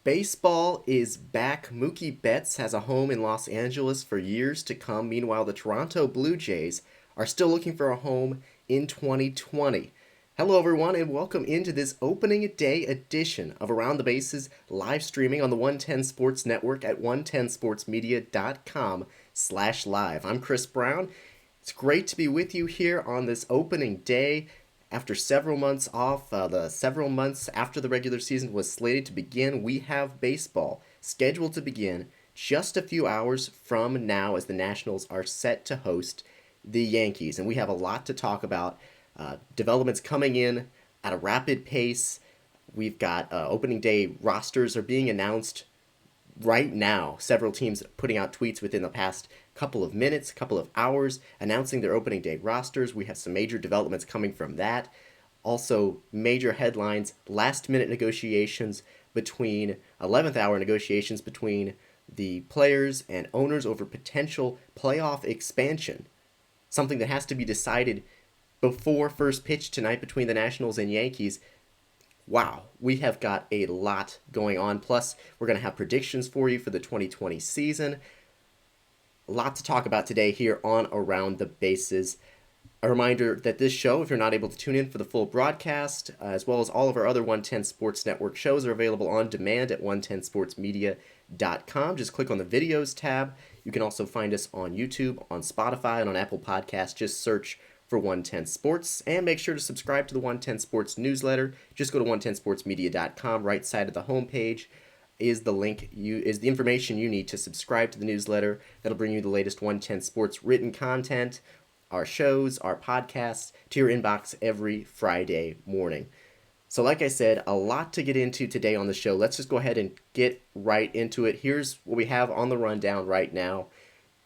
Baseball is back. Mookie Betts has a home in Los Angeles for years to come. Meanwhile, the Toronto Blue Jays are still looking for a home in 2020. Hello, everyone, and welcome into this opening day edition of Around the Bases live streaming on the 110 Sports Network at 110sportsmedia.com/live. I'm Chris Brown. It's great to be with you here on this opening day after several months off. The several months after the regular season was slated to begin, we have baseball scheduled to begin just a few hours from now as the Nationals are set to host the Yankees. And we have a lot to talk about. Developments coming in at a rapid pace. We've got opening day rosters are being announced right now. Several teams putting out tweets within the past couple of minutes, couple of hours, announcing their opening day rosters. We have some major developments coming from that. Also, major headlines, last minute negotiations between 11th hour negotiations between the players and owners over potential playoff expansion. Something that has to be decided before first pitch tonight between the Nationals and Yankees. Wow, we have got a lot going on. Plus, we're going to have predictions for you for the 2020 season. A lot to talk about today here on Around the Bases. A reminder that this show, if you're not able to tune in for the full broadcast, as well as all of our other 110 Sports Network shows, are available on demand at 110sportsmedia.com. Just click on the videos tab. You can also find us on YouTube, on Spotify, and on Apple Podcasts. Just search for 110 Sports, and make sure to subscribe to the 110 Sports newsletter. Just go to 110sportsmedia.com. Right side of the homepage is the information you need to subscribe to the newsletter. That'll bring you the latest 110 Sports written content, our shows, our podcasts, to your inbox every Friday morning. So like I said, a lot to get into today on the show. Let's just go ahead and get right into it. Here's what we have on the rundown right now.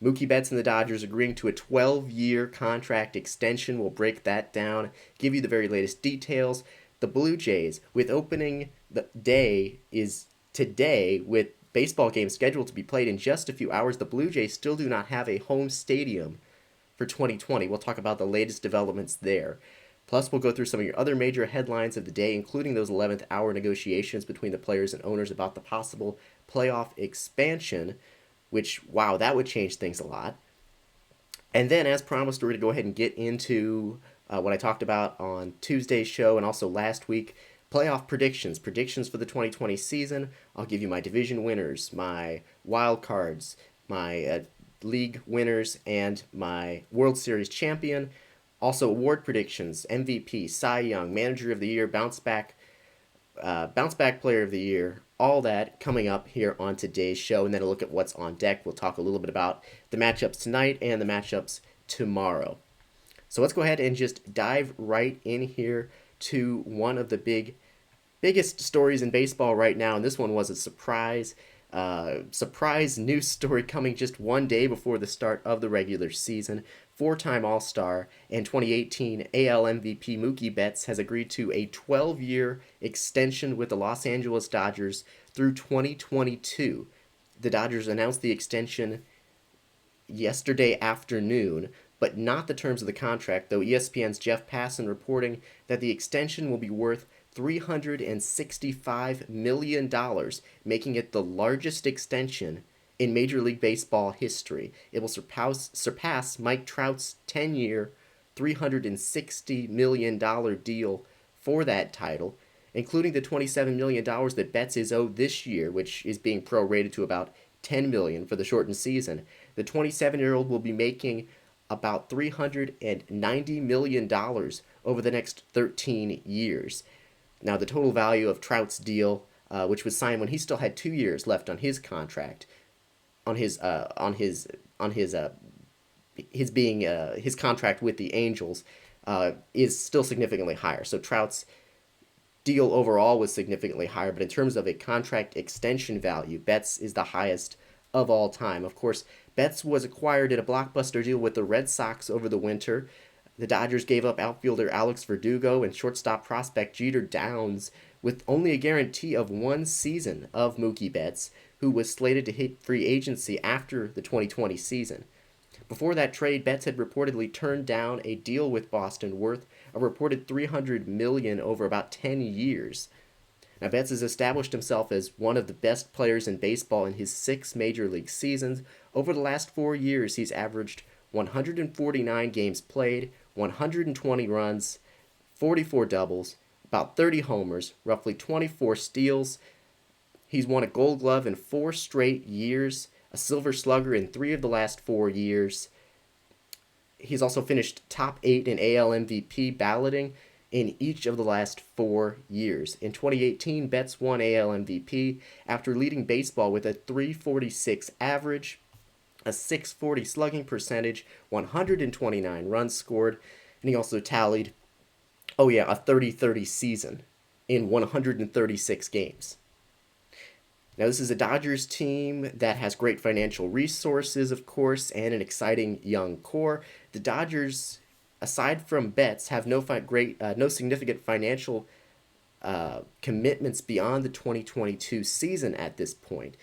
Mookie Betts and the Dodgers agreeing to a 12-year contract extension. We'll break that down, give you the very latest details. The Blue Jays, with opening the day is today, with baseball games scheduled to be played in just a few hours, the Blue Jays still do not have a home stadium for 2020. We'll talk about the latest developments there. Plus, we'll go through some of your other major headlines of the day, including those 11th hour negotiations between the players and owners about the possible playoff expansion, which, wow, that would change things a lot. And then, as promised, we're going to go ahead and get into what I talked about on Tuesday's show and also last week, playoff predictions for the 2020 season. I'll give you my division winners, my wild cards, my league winners, and my World Series champion. Also, award predictions, MVP, Cy Young, Manager of the Year, Bounce Back Player of the Year, all that coming up here on today's show, and then a look at what's on deck. We'll talk a little bit about the matchups tonight and the matchups tomorrow. So let's go ahead and just dive right in here to one of the biggest stories in baseball right now, and this one was a surprise news story coming just one day before the start of the regular season. Four-time All-Star and 2018 AL MVP Mookie Betts has agreed to a 12-year extension with the Los Angeles Dodgers through 2022. The Dodgers announced the extension yesterday afternoon, but not the terms of the contract, though ESPN's Jeff Passan reporting that the extension will be worth $365 million, making it the largest extension in Major League Baseball history. It will surpass Mike Trout's 10-year, $360 million deal for that title, including the $27 million that Betts is owed this year, which is being prorated to about $10 million for the shortened season. The 27-year-old will be making about $390 million over the next 13 years. Now, the total value of Trout's deal, which was signed when he still had 2 years left on his contract, his contract with the Angels, is still significantly higher. So Trout's deal overall was significantly higher, but in terms of a contract extension value, Betts is the highest of all time. Of course, Betts was acquired in a blockbuster deal with the Red Sox over the winter. The Dodgers gave up outfielder Alex Verdugo and shortstop prospect Jeter Downs with only a guarantee of one season of Mookie Betts, who was slated to hit free agency after the 2020 season. Before that trade, Betts had reportedly turned down a deal with Boston worth a reported $300 million over about 10 years. Now, Betts has established himself as one of the best players in baseball in his 6 major league seasons. Over the last 4 years, he's averaged 149 games played, 120 runs, 44 doubles, about 30 homers, roughly 24 steals. He's won a Gold Glove in 4 straight years, a Silver Slugger in 3 of the last 4 years. He's also finished top 8 in AL MVP balloting in each of the last 4 years. In 2018, Betts won AL MVP after leading baseball with a 346 average, a 640 slugging percentage, 129 runs scored, and he also tallied, a 30-30 season in 136 games. Now, this is a Dodgers team that has great financial resources, of course, and an exciting young core. The Dodgers, aside from Betts, have no significant financial commitments beyond the 2022 season at this point.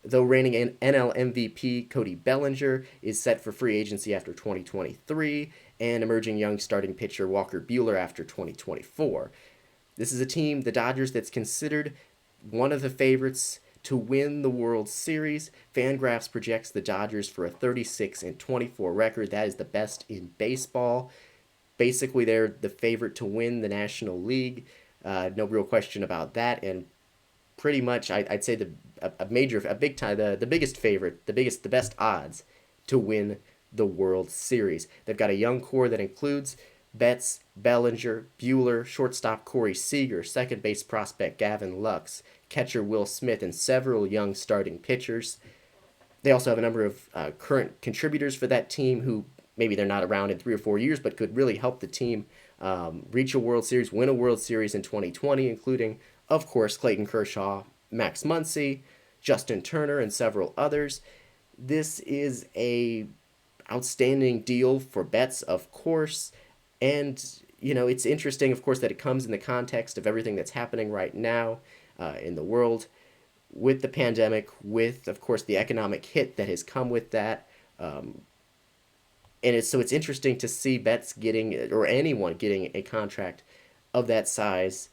Though reigning NL MVP Cody Bellinger is set for free agency after 2023, and emerging young starting pitcher Walker Buehler after 2024. This is a team, the Dodgers, that's considered one of the favorites to win the World Series. Fangraphs projects the Dodgers for a 36-24 record. That is the best in baseball. Basically, they're the favorite to win the National League. No real question about that. And pretty much, I'd say the biggest favorite, the best odds to win the World Series. They've got a young core that includes Betts, Bellinger, Buehler, shortstop Corey Seager, second base prospect Gavin Lux, catcher Will Smith, and several young starting pitchers. They also have a number of current contributors for that team who maybe they're not around in 3 or 4 years, but could really help the team reach a World Series, win a World Series in 2020, including, of course, Clayton Kershaw, Max Muncy, Justin Turner, and several others. This is a outstanding deal for Betts, of course, and it's interesting, of course, that it comes in the context of everything that's happening right now in the world with the pandemic, with, of course, the economic hit that has come with that. And it's interesting to see Betts getting, or anyone getting, a contract of that size,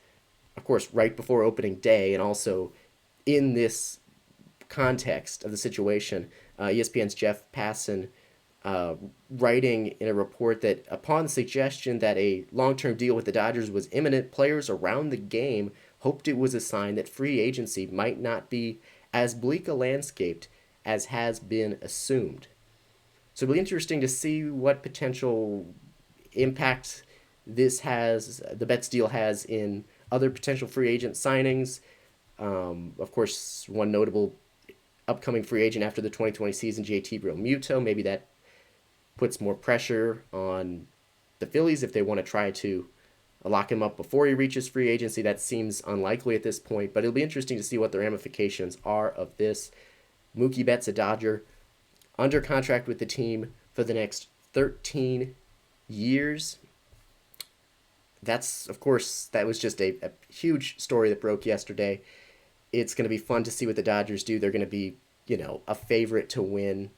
of course, right before opening day, and also in this context of the situation. ESPN's Jeff Passan writing in a report that upon the suggestion that a long-term deal with the Dodgers was imminent, players around the game hoped it was a sign that free agency might not be as bleak a landscape as has been assumed. So it'll be interesting to see what potential impact the Betts deal has in other potential free agent signings. Of course, one notable upcoming free agent after the 2020 season, JT Realmuto. Maybe that puts more pressure on the Phillies if they want to try to lock him up before he reaches free agency. That seems unlikely at this point, but it'll be interesting to see what the ramifications are of this. Mookie Betts, a Dodger, under contract with the team for the next 13 years. That's, of course, that was just a huge story that broke yesterday. It's going to be fun to see what the Dodgers do. They're going to be, a favorite to win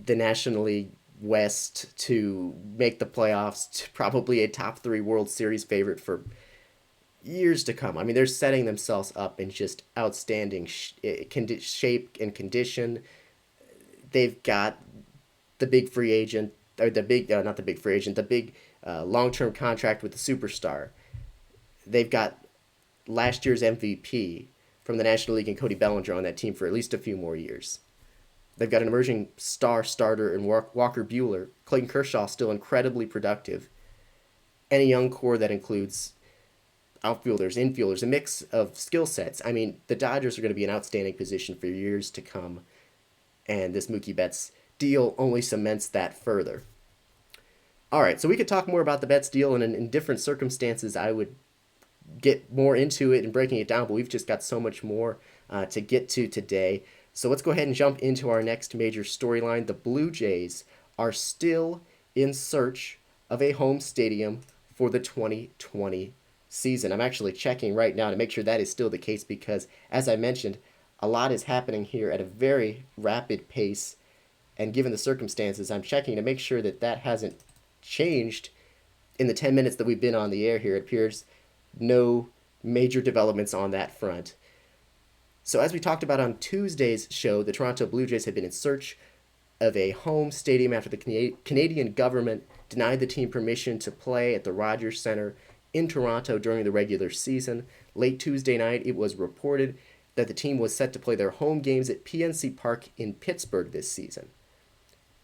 the National League West, to make the playoffs, to probably a top 3 World Series favorite for years to come. I mean, they're setting themselves up in just outstanding shape and condition. They've got the big free agent, or the big, not the big free agent, the big long-term contract with the superstar. They've got last year's MVP from the National League and Cody Bellinger on that team for at least a few more years. They've got an emerging starter in Walker Buehler. Clayton Kershaw still incredibly productive. And a young core that includes outfielders, infielders, a mix of skill sets. I mean, the Dodgers are going to be in outstanding position for years to come. And this Mookie Betts deal only cements that further. All right, so we could talk more about the Betts deal, and in different circumstances I would get more into it and breaking it down, but we've just got so much more to get to today. So let's go ahead and jump into our next major storyline. The Blue Jays are still in search of a home stadium for the 2020 season. I'm actually checking right now to make sure that is still the case because, as I mentioned, a lot is happening here at a very rapid pace. And given the circumstances, I'm checking to make sure that that hasn't changed in the 10 minutes that we've been on the air here. It appears no major developments on that front. So, as we talked about on Tuesday's show, the Toronto Blue Jays had been in search of a home stadium after the Canadian government denied the team permission to play at the Rogers Centre in Toronto during the regular season. Late Tuesday night, it was reported that the team was set to play their home games at PNC Park in Pittsburgh this season.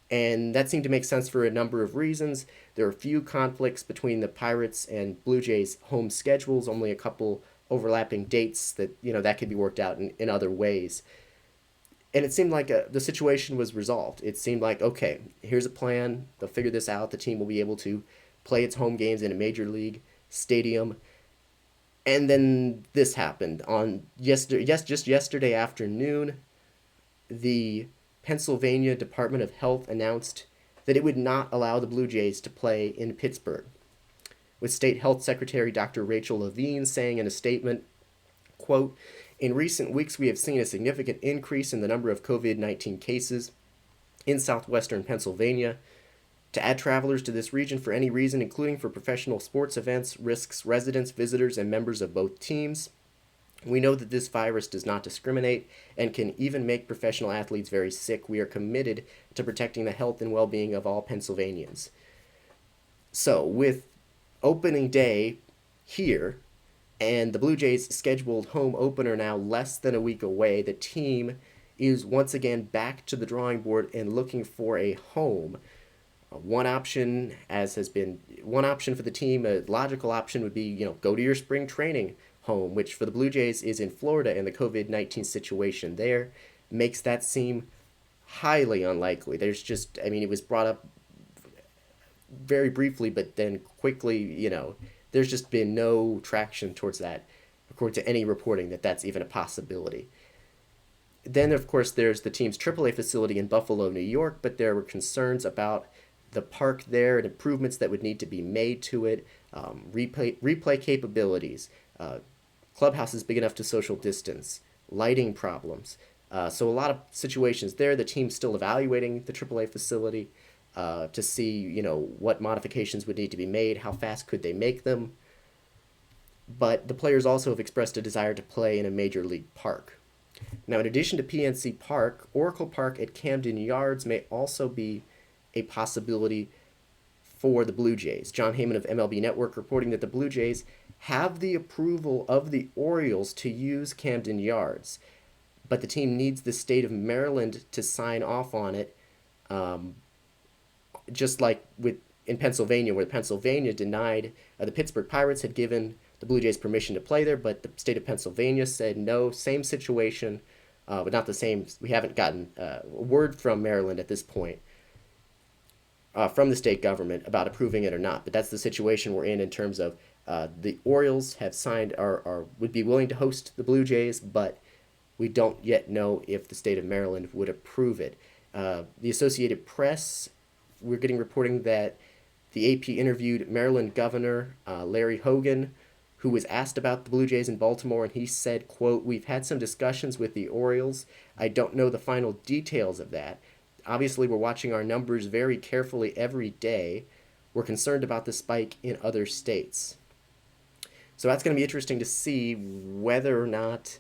And that seemed to make sense for a number of reasons. There are a few conflicts between the Pirates and Blue Jays' home schedules, only a couple overlapping dates that could be worked out in other ways. And it seemed like the situation was resolved. It seemed like, okay, here's a plan. They'll figure this out. The team will be able to play its home games in a major league stadium. And then this happened on just yesterday afternoon. The Pennsylvania Department of Health announced that it would not allow the Blue Jays to play in Pittsburgh, with State Health Secretary Dr. Rachel Levine saying in a statement, quote, "In recent weeks, we have seen a significant increase in the number of COVID-19 cases in southwestern Pennsylvania. To add travelers to this region for any reason, including for professional sports events, risks residents, visitors, and members of both teams. We know that this virus does not discriminate and can even make professional athletes very sick. We are committed to protecting the health and well-being of all Pennsylvanians." So, with opening day here and the Blue Jays' scheduled home opener now less than a week away, the team is once again back to the drawing board and looking for a home. One option for the team, a logical option would be, go to your spring training home, which for the Blue Jays is in Florida, and the COVID-19 situation there makes that seem highly unlikely. It was brought up very briefly, but then quickly, there's just been no traction towards that, according to any reporting, that's even a possibility. Then, of course, there's the team's AAA facility in Buffalo, New York, but there were concerns about the park there and improvements that would need to be made to it, replay capabilities, clubhouses big enough to social distance, lighting problems. So a lot of situations there. The team's still evaluating the AAA facility to see, what modifications would need to be made, how fast could they make them. But the players also have expressed a desire to play in a major league park. Now, in addition to PNC Park, Oracle Park at Camden Yards may also be a possibility for the Blue Jays. John Heyman of MLB Network reporting that the Blue Jays have the approval of the Orioles to use Camden Yards, but the team needs the state of Maryland to sign off on it, just like in Pennsylvania, where Pennsylvania denied the Pittsburgh Pirates had given the Blue Jays permission to play there, but the state of Pennsylvania said no. Same situation, but not the same. We haven't gotten a word from Maryland at this point, from the state government about approving it or not. But that's the situation we're in terms of the Orioles have signed or would be willing to host the Blue Jays, but we don't yet know if the state of Maryland would approve it. The Associated Press, we're getting reporting that the AP interviewed Maryland Governor Larry Hogan, who was asked about the Blue Jays in Baltimore, and he said, quote, "We've had some discussions with the Orioles. I don't know the final details of that. Obviously, we're watching our numbers very carefully every day. We're concerned about the spike in other states." So that's going to be interesting to see whether or not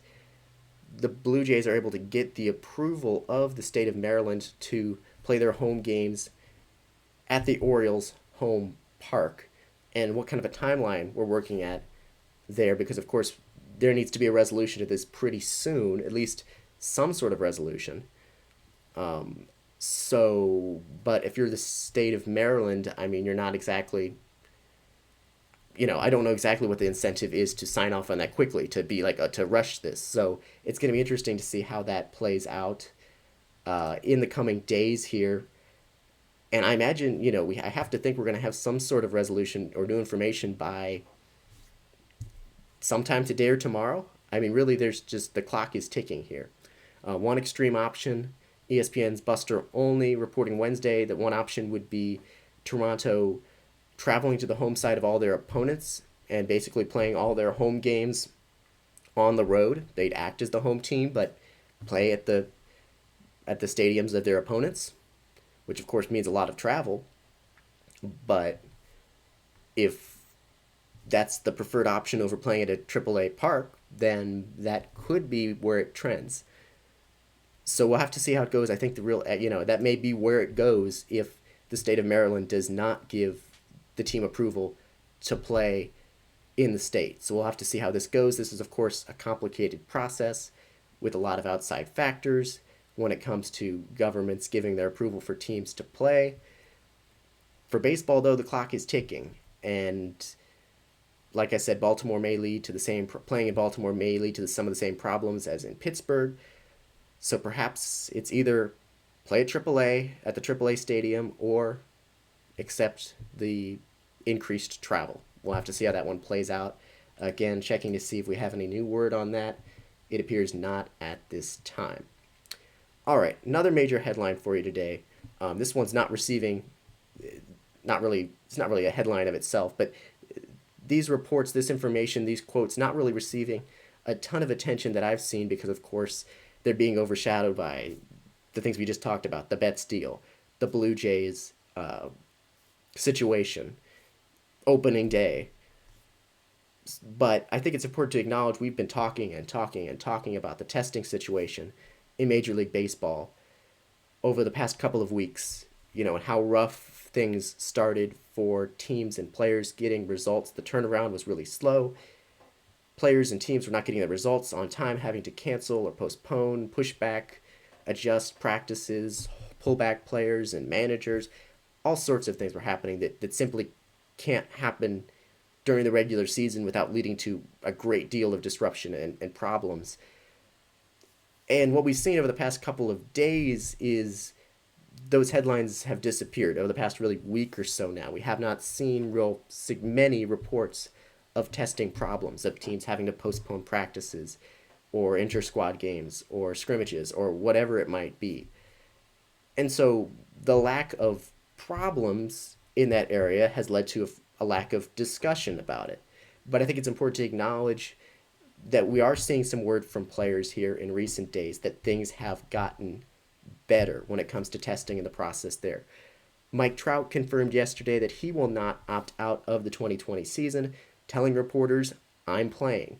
the Blue Jays are able to get the approval of the state of Maryland to play their home games at the Orioles' home park, and what kind of a timeline we're working at there, because of course there needs to be a resolution to this pretty soon, at least some sort of resolution. But if you're the state of Maryland, you're not exactly, I don't know exactly what the incentive is to sign off on that quickly, to be to rush this. So it's going to be interesting to see how that plays out in the coming days here. And I imagine, I have to think we're going to have some sort of resolution or new information by sometime today or tomorrow. Really, there's just, the clock is ticking here. One extreme option, ESPN's Buster Olney reporting Wednesday that one option would be Toronto traveling to the home side of all their opponents and basically playing all their home games on the road. They'd act as the home team, but play at the stadiums of their opponents, which of course means a lot of travel. But if that's the preferred option over playing at a AAA park, then that could be where it trends. So we'll have to see how it goes. I think the real, that may be where it goes if the state of Maryland does not give the team approval to play in the state. So we'll have to see how this goes. This is, of course, a complicated process with a lot of outside factors when it comes to governments giving their approval for teams to play. For baseball, though, the clock is ticking. And like I said, Baltimore may lead to the same, playing in Baltimore may lead to some of the same problems as in Pittsburgh. So perhaps it's either play at AAA at the AAA stadium or accept the increased travel. We'll have to see how that one plays out. Again, checking to see if we have any new word on that. It appears not at this time. All right, another major headline for you today. This one's not receiving, it's not really a headline of itself, but these reports, this information, these quotes, not really receiving a ton of attention that I've seen because, of course, they're being overshadowed by the things we just talked about, the Betts deal, the Blue Jays situation, opening day. But I think it's important to acknowledge we've been talking and talking and talking about the testing situation in Major League Baseball over the past couple of weeks, and how rough things started for teams and players getting results. The turnaround was really slow. Players and teams were not getting the results on time, having to cancel or postpone, push back, adjust practices, pull back players and managers. All sorts of things were happening that simply can't happen during the regular season without leading to a great deal of disruption and problems. And what we've seen over the past couple of days is those headlines have disappeared over the past really week or so now. We have not seen many reports of testing problems, of teams having to postpone practices or inter-squad games or scrimmages or whatever it might be. And so the lack of problems in that area has led to a lack of discussion about it. But I think it's important to acknowledge that we are seeing some word from players here in recent days that things have gotten better when it comes to testing and the process there. Mike Trout confirmed yesterday that he will not opt out of the 2020 season, telling reporters, "I'm playing."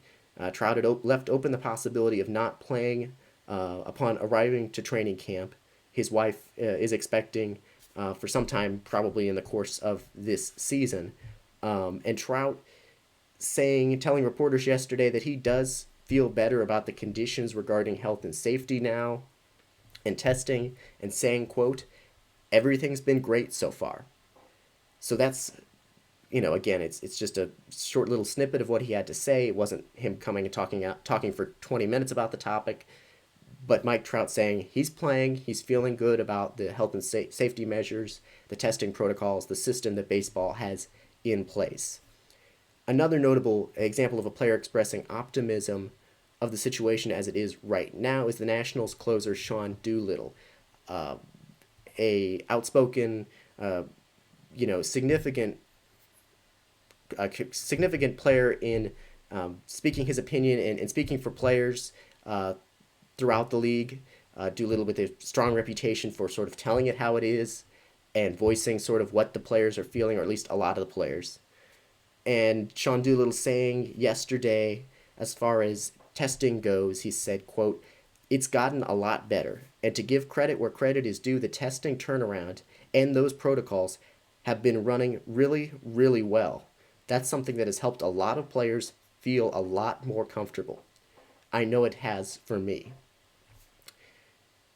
Trout had left open the possibility of not playing upon arriving to training camp. His wife is expecting for some time, probably in the course of this season. And Trout telling reporters yesterday that he does feel better about the conditions regarding health and safety now and testing, and saying, quote, "Everything's been great so far." So that's, again, it's just a short little snippet of what he had to say. It wasn't him coming and talking for 20 minutes about the topic, but Mike Trout saying he's playing, he's feeling good about the health and safety measures, the testing protocols, the system that baseball has in place. Another notable example of a player expressing optimism of the situation as it is right now is the Nationals closer Sean Doolittle, a outspoken, significant player in speaking his opinion and speaking for players throughout the league. Doolittle with a strong reputation for sort of telling it how it is and voicing sort of what the players are feeling, or at least a lot of the players. And Sean Doolittle saying yesterday, as far as testing goes, he said, quote, "It's gotten a lot better. And to give credit where credit is due, the testing turnaround and those protocols have been running really, really well. That's something that has helped a lot of players feel a lot more comfortable. I know it has for me."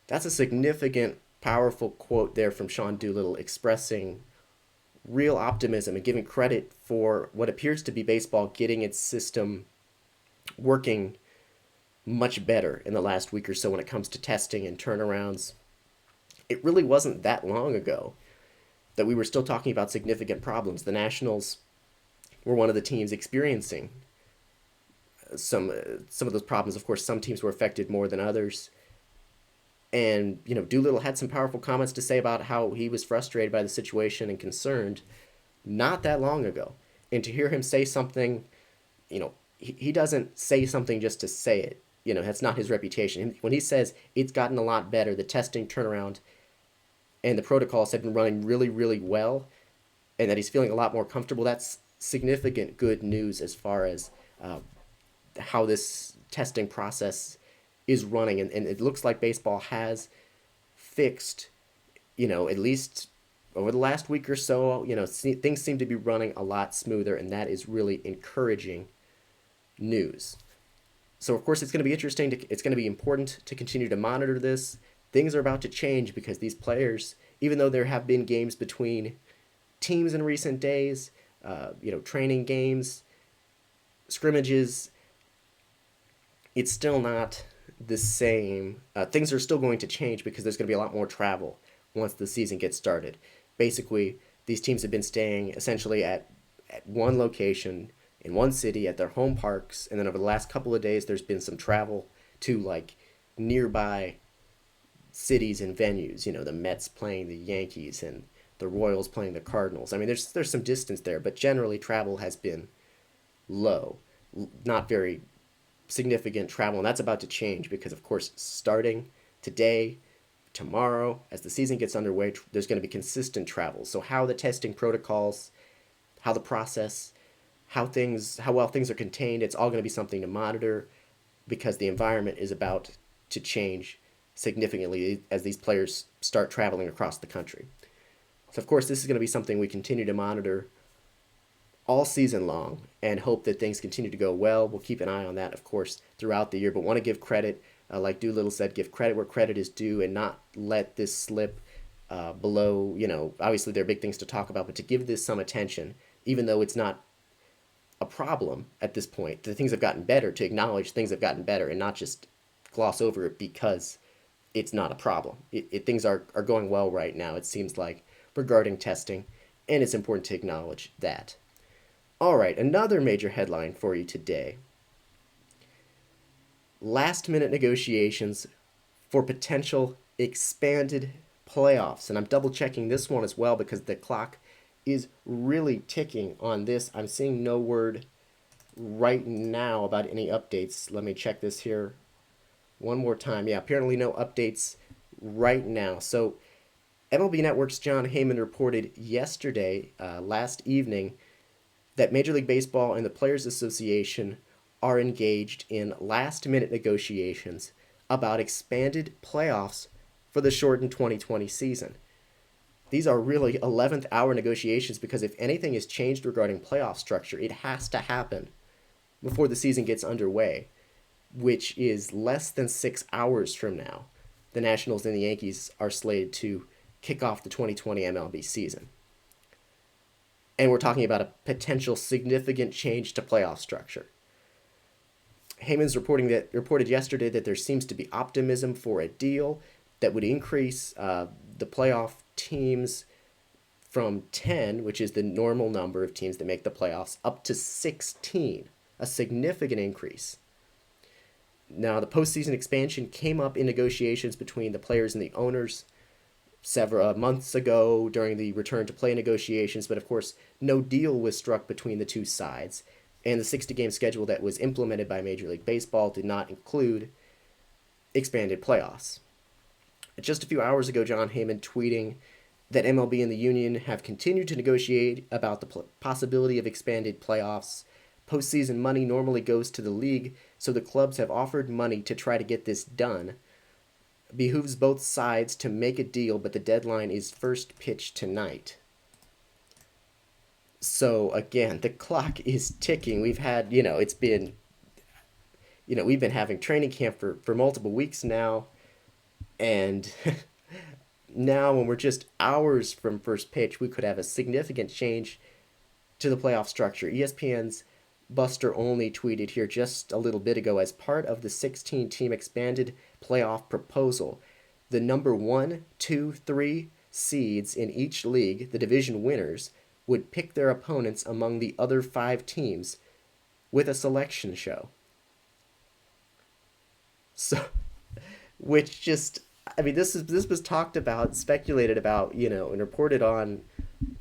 That's a significant, powerful quote there from Sean Doolittle, expressing real optimism and giving credit for what appears to be baseball getting its system working much better in the last week or so when it comes to testing and turnarounds. It really wasn't that long ago that we were still talking about significant problems. The Nationals were one of the teams experiencing some of those problems. Of course, some teams were affected more than others. And, Doolittle had some powerful comments to say about how he was frustrated by the situation and concerned not that long ago. And to hear him say something, he doesn't say something just to say it. That's not his reputation. When he says it's gotten a lot better, the testing turnaround and the protocols have been running really, really well, and that he's feeling a lot more comfortable, that's significant good news as far as uh, how this testing process is running, and it looks like baseball has fixed, at least over the last week or so, things seem to be running a lot smoother, and that is really encouraging news. So of course it's going to be interesting. It's going to be important to continue to monitor this. Things are about to change because these players, even though there have been games between teams in recent days, training games, scrimmages, it's still not the same. Things are still going to change because there's going to be a lot more travel once the season gets started. Basically, these teams have been staying essentially at one location in one city at their home parks, and then over the last couple of days, there's been some travel to like nearby cities and venues. The Mets playing the Yankees and the Royals playing the Cardinals. I mean, there's some distance there, but generally travel has been low, not very significant travel, and that's about to change because, of course, starting today, tomorrow, as the season gets underway, there's going to be consistent travel. So how the testing protocols, how the process, how well things are contained, it's all going to be something to monitor because the environment is about to change significantly as these players start traveling across the country. So, of course, this is going to be something we continue to monitor all season long and hope that things continue to go well. We'll keep an eye on that, of course, throughout the year, but want to give credit, like Doolittle said, give credit where credit is due and not let this slip below, obviously there are big things to talk about, but to give this some attention, even though it's not a problem at this point, the things have gotten better, to acknowledge things have gotten better and not just gloss over it because it's not a problem. Things are going well right now, it seems like, regarding testing, and it's important to acknowledge that. All right, another major headline for you today. Last-minute negotiations for potential expanded playoffs. And I'm double-checking this one as well because the clock is really ticking on this. I'm seeing no word right now about any updates. Let me check this here one more time. Yeah, apparently no updates right now. So MLB Network's John Heyman reported yesterday, last evening, that Major League Baseball and the Players Association are engaged in last-minute negotiations about expanded playoffs for the shortened 2020 season. These are really 11th hour negotiations because if anything is changed regarding playoff structure, it has to happen before the season gets underway, which is less than 6 hours from now. The Nationals and the Yankees are slated to kick off the 2020 MLB season. And we're talking about a potential significant change to playoff structure. Heyman's reported yesterday that there seems to be optimism for a deal that would increase the playoff teams from 10, which is the normal number of teams that make the playoffs, up to 16, a significant increase. Now, the postseason expansion came up in negotiations between the players and the owners several months ago during the return to play negotiations, but of course no deal was struck between the two sides, and the 60-game schedule that was implemented by Major League Baseball did not include expanded playoffs. Just a few hours ago, John Heyman tweeting that MLB and the union have continued to negotiate about the possibility of expanded playoffs. Postseason money normally goes to the league, so the clubs have offered money to try to get this done. Behooves both sides to make a deal, but the deadline is first pitch tonight. So again, the clock is ticking. We've had, it's been, we've been having training camp for multiple weeks now, and now when we're just hours from first pitch, we could have a significant change to the playoff structure. ESPN's Buster Olney tweeted here just a little bit ago, as part of the 16-team expanded playoff proposal, the number 1, 2, 3 seeds in each league, the division winners, would pick their opponents among the other 5 teams with a selection show. So, which just, this was talked about, speculated about, and reported on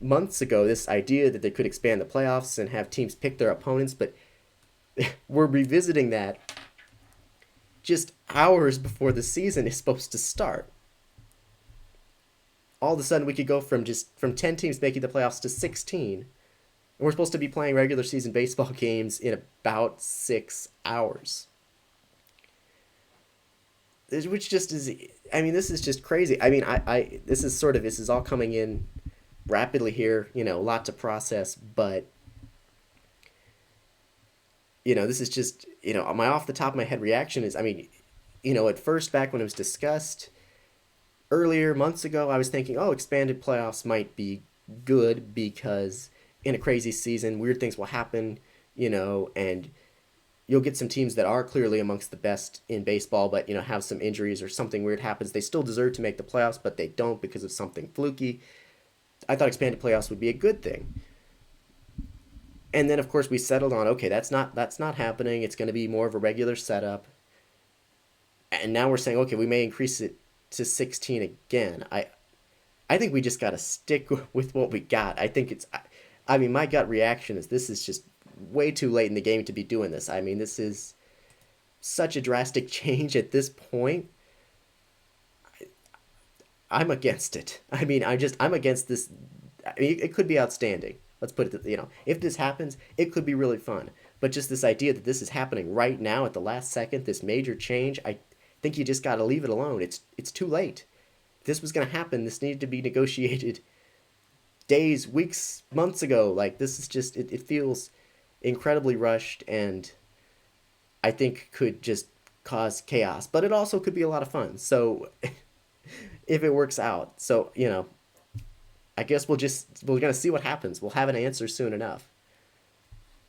months ago, this idea that they could expand the playoffs and have teams pick their opponents, but we're revisiting that just hours before the season is supposed to start. All of a sudden, we could go from 10 teams making the playoffs to 16 And we're supposed to be playing regular season baseball games in about 6 hours. Which just is, I mean, this is just crazy. I mean, this is all coming in rapidly here, a lot to process, but this is just, my off the top of my head reaction is, I mean, at first, back when it was discussed earlier, months ago, I was thinking, oh, expanded playoffs might be good because in a crazy season, weird things will happen, and you'll get some teams that are clearly amongst the best in baseball, but, have some injuries or something weird happens. They still deserve to make the playoffs, but they don't because of something fluky. I thought expanded playoffs would be a good thing. And then of course we settled on, okay, that's not happening. It's going to be more of a regular setup. And now we're saying, okay, we may increase it to 16 again. I think we just got to stick with what we got. I mean, my gut reaction is this is just way too late in the game to be doing this. I mean, this is such a drastic change at this point. I'm against it. I mean, I'm against this. I mean, it could be outstanding. Let's put it, if this happens, it could be really fun. But just this idea that this is happening right now at the last second, this major change, I think you just got to leave it alone. It's too late. If this was going to happen, this needed to be negotiated days, weeks, months ago. Like, this is just, it feels incredibly rushed and I think could just cause chaos. But it also could be a lot of fun. So if it works out. So, I guess we're gonna see what happens. We'll have an answer soon enough.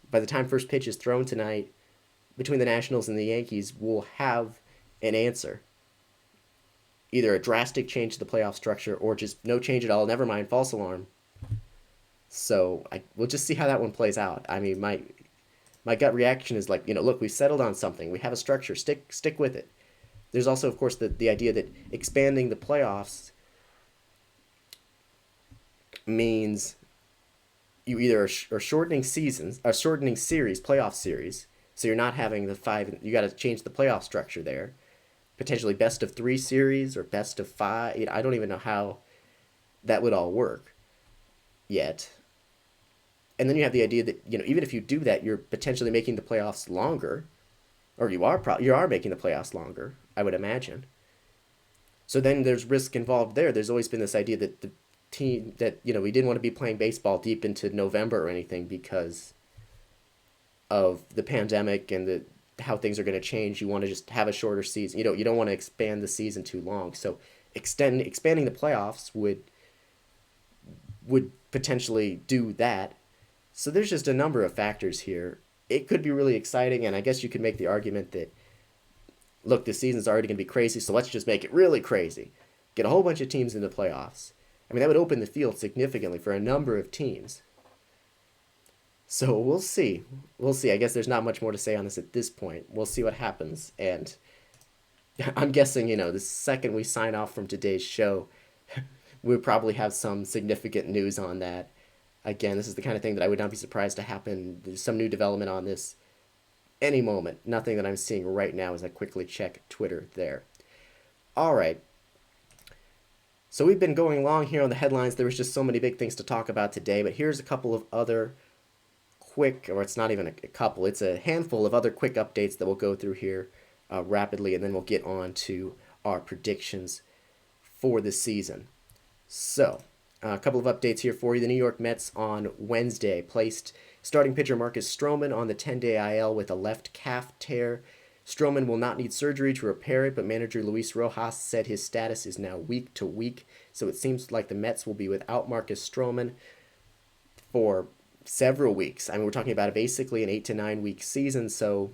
By the time first pitch is thrown tonight, between the Nationals and the Yankees, we'll have an answer. Either a drastic change to the playoff structure or just no change at all. Never mind, false alarm. So we'll just see how that one plays out. I mean, my gut reaction is like, look, we've settled on something. We have a structure. Stick with it. There's also, of course, the idea that expanding the playoffs means you either are shortening seasons, or shortening series, playoff series. So you're not having the five. You got to change the playoff structure there. Potentially best of three series or best of five. I don't even know how that would all work yet. And then you have the idea that even if you do that, you're potentially making the playoffs longer, or you are making the playoffs longer. I would imagine. So then there's risk involved there. There's always been this idea that the team that we didn't want to be playing baseball deep into November or anything because of the pandemic and how things are going to change. You want to just have a shorter season. You don't want to expand the season too long. So expanding the playoffs would potentially do that. So there's just a number of factors here. It could be really exciting, and I guess you could make the argument that, look, this season's already going to be crazy, so let's just make it really crazy. Get a whole bunch of teams in the playoffs. I mean, that would open the field significantly for a number of teams. So we'll see. We'll see. I guess there's not much more to say on this at this point. We'll see what happens. And I'm guessing, the second we sign off from today's show, we'll probably have some significant news on that. Again, this is the kind of thing that I would not be surprised to happen. There's some new development on this any moment. Nothing that I'm seeing right now as I quickly check Twitter there. All right. So we've been going long here on the headlines. There was just so many big things to talk about today, but here's a couple of other quick, or it's not even a couple, it's a handful of other quick updates that we'll go through here rapidly, and then we'll get on to our predictions for the season. So, a couple of updates here for you. The New York Mets on Wednesday placed starting pitcher Marcus Stroman on the 10-day IL with a left calf tear. Stroman will not need surgery to repair it, but manager Luis Rojas said his status is now week to week. So it seems like the Mets will be without Marcus Stroman for several weeks. I mean, we're talking about basically an 8 to 9 week season, so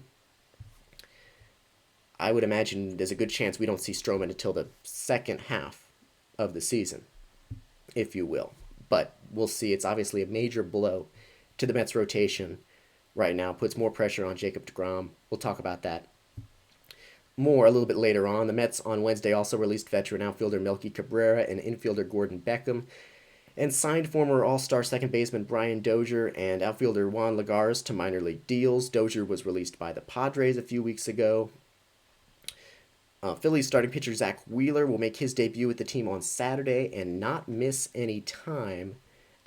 I would imagine there's a good chance we don't see Stroman until the second half of the season, if you will. But we'll see. It's obviously a major blow to the Mets rotation right now. Puts more pressure on Jacob deGrom. We'll talk about that more a little bit later on. The Mets on Wednesday also released veteran outfielder Melky Cabrera and infielder Gordon Beckham, and signed former All-Star second baseman Brian Dozier and outfielder Juan Lagares to minor league deals. Dozier was released by the Padres a few weeks ago. Phillies starting pitcher Zach Wheeler will make his debut with the team on Saturday and not miss any time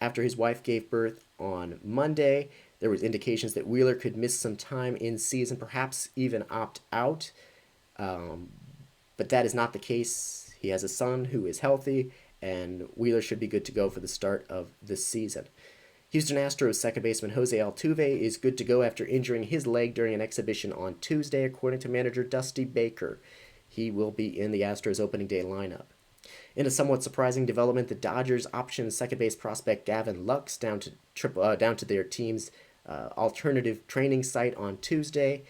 after his wife gave birth on Monday. There was indications that Wheeler could miss some time in season, perhaps even opt out. Um, but that is not the case. He has a son who is healthy, and Wheeler should be good to go for the start of the season. Houston Astros second baseman Jose Altuve is good to go after injuring his leg during an exhibition on Tuesday, according to manager Dusty Baker. He will be in the Astros opening day lineup. In a somewhat surprising development, the Dodgers optioned second base prospect Gavin Lux down to their team's alternative training site on Tuesday.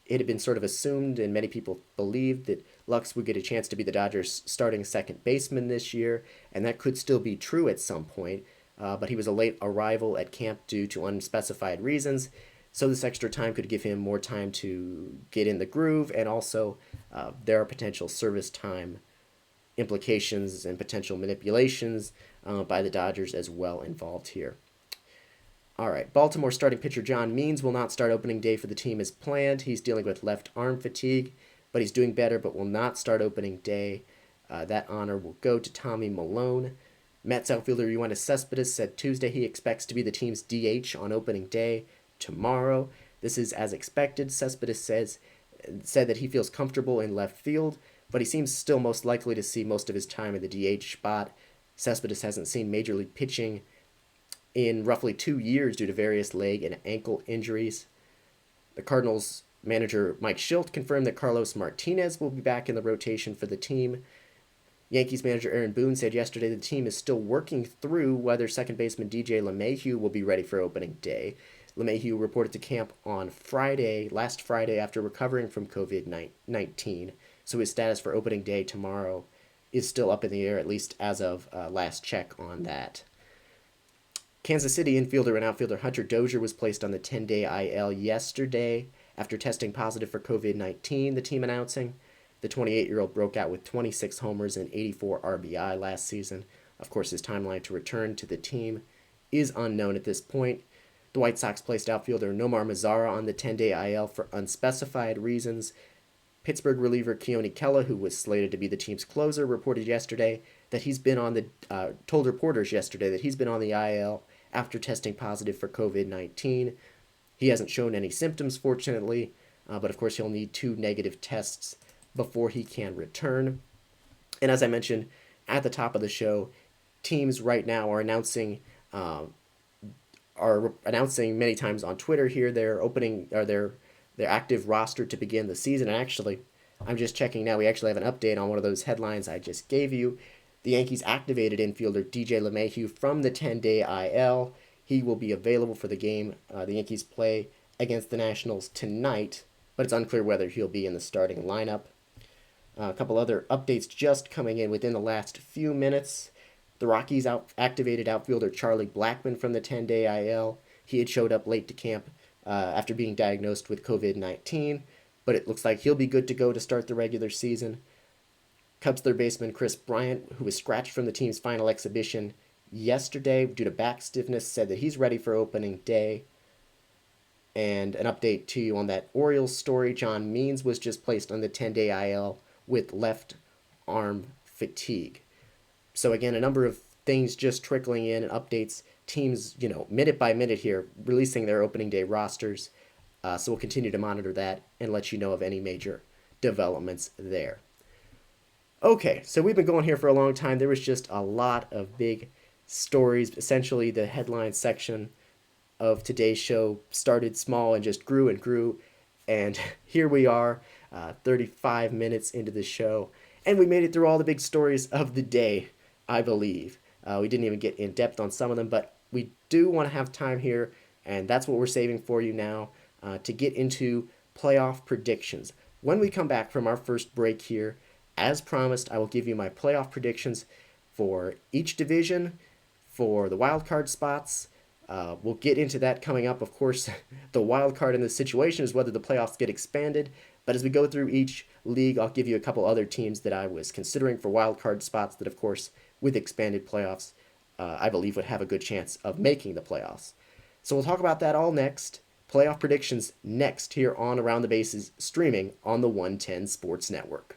It had been sort of assumed, and many people believed, that Lux would get a chance to be the Dodgers' starting second baseman this year, and that could still be true at some point. But he was a late arrival at camp due to unspecified reasons, so this extra time could give him more time to get in the groove, and also there are potential service time implications and potential manipulations by the Dodgers as well involved here. All right, Baltimore starting pitcher John Means will not start opening day for the team as planned. He's dealing with left arm fatigue, but he's doing better, but will not start opening day. That honor will go to Tommy Malone. Mets outfielder Yoenis Cespedes said Tuesday he expects to be the team's DH on opening day tomorrow. This is as expected. Cespedes said that he feels comfortable in left field, but he seems still most likely to see most of his time in the DH spot. Cespedes hasn't seen major league pitching in roughly 2 years due to various leg and ankle injuries. The Cardinals manager Mike Shildt confirmed that Carlos Martinez will be back in the rotation for the team. Yankees manager Aaron Boone said yesterday the team is still working through whether second baseman DJ LeMahieu will be ready for opening day. LeMahieu reported to camp on last Friday, after recovering from COVID-19, so his status for opening day tomorrow is still up in the air, at least as of last check on that. Kansas City infielder and outfielder Hunter Dozier was placed on the 10-day IL yesterday after testing positive for COVID-19, the team announcing. The 28-year-old broke out with 26 homers and 84 RBI last season. Of course, his timeline to return to the team is unknown at this point. The White Sox placed outfielder Nomar Mazara on the 10-day IL for unspecified reasons. Pittsburgh reliever Keone Kela, who was slated to be the team's closer, reported yesterday that he's been on the told reporters yesterday that he's been on the IL after testing positive for COVID-19. He hasn't shown any symptoms, fortunately, but of course he'll need 2 negative tests before he can return. And as I mentioned at the top of the show, teams right now are announcing many times on Twitter here their active roster to begin the season. And actually, I'm just checking now. We actually have an update on one of those headlines I just gave you. The Yankees activated infielder DJ LeMahieu from the 10-day IL. He will be available for the game the Yankees play against the Nationals tonight, but it's unclear whether he'll be in the starting lineup. A couple other updates just coming in within the last few minutes. The Rockies activated outfielder Charlie Blackmon from the 10-day IL. He had showed up late to camp after being diagnosed with COVID-19, but it looks like he'll be good to go to start the regular season. Cubs third baseman Chris Bryant, who was scratched from the team's final exhibition yesterday due to back stiffness, said that he's ready for opening day. And an update to you on that Orioles story, John Means was just placed on the 10-day IL with left arm fatigue. So again, a number of things just trickling in and updates. Teams, minute by minute here, releasing their opening day rosters. So we'll continue to monitor that and let you know of any major developments there. Okay, so we've been going here for a long time. There was just a lot of big stories. Essentially, the headline section of today's show started small and just grew and grew. And here we are, 35 minutes into the show. And we made it through all the big stories of the day, I believe. We didn't even get in depth on some of them, but we do want to have time here, and that's what we're saving for you now, to get into playoff predictions. When we come back from our first break here, as promised, I will give you my playoff predictions for each division, for the wild card spots. We'll get into that coming up. Of course, the wild card in this situation is whether the playoffs get expanded. But as we go through each league, I'll give you a couple other teams that I was considering for wild card spots that, of course, with expanded playoffs, I believe would have a good chance of making the playoffs. So we'll talk about that all next. Playoff predictions next here on Around the Bases, streaming on the 110 Sports Network.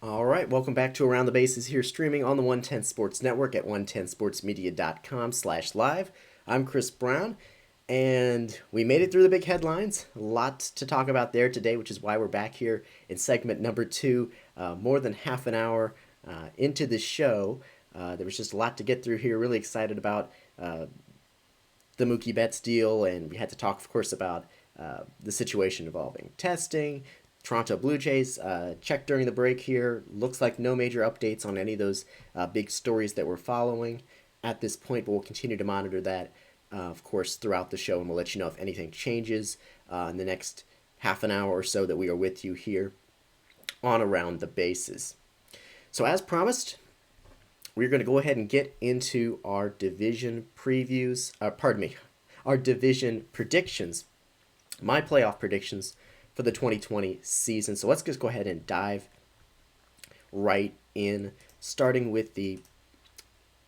All right, welcome back to Around the Bases here, streaming on the 110 Sports Network at 110sportsmedia.com/live. I'm Chris Brown, and we made it through the big headlines. A lot to talk about there today, which is why we're back here in segment number two, more than half an hour into the show. There was just a lot to get through here. Really excited about the Mookie Betts deal, and we had to talk, of course, about the situation involving testing. Toronto Blue Jays checked during the break here. Looks like no major updates on any of those big stories that we're following at this point, but we'll continue to monitor that, of course, throughout the show, and we'll let you know if anything changes in the next half an hour or so that we are with you here on Around the Bases. So, as promised, we're going to go ahead and get into our division previews. Our division predictions, my playoff predictions for the 2020 season. So let's just go ahead and dive right in, starting with the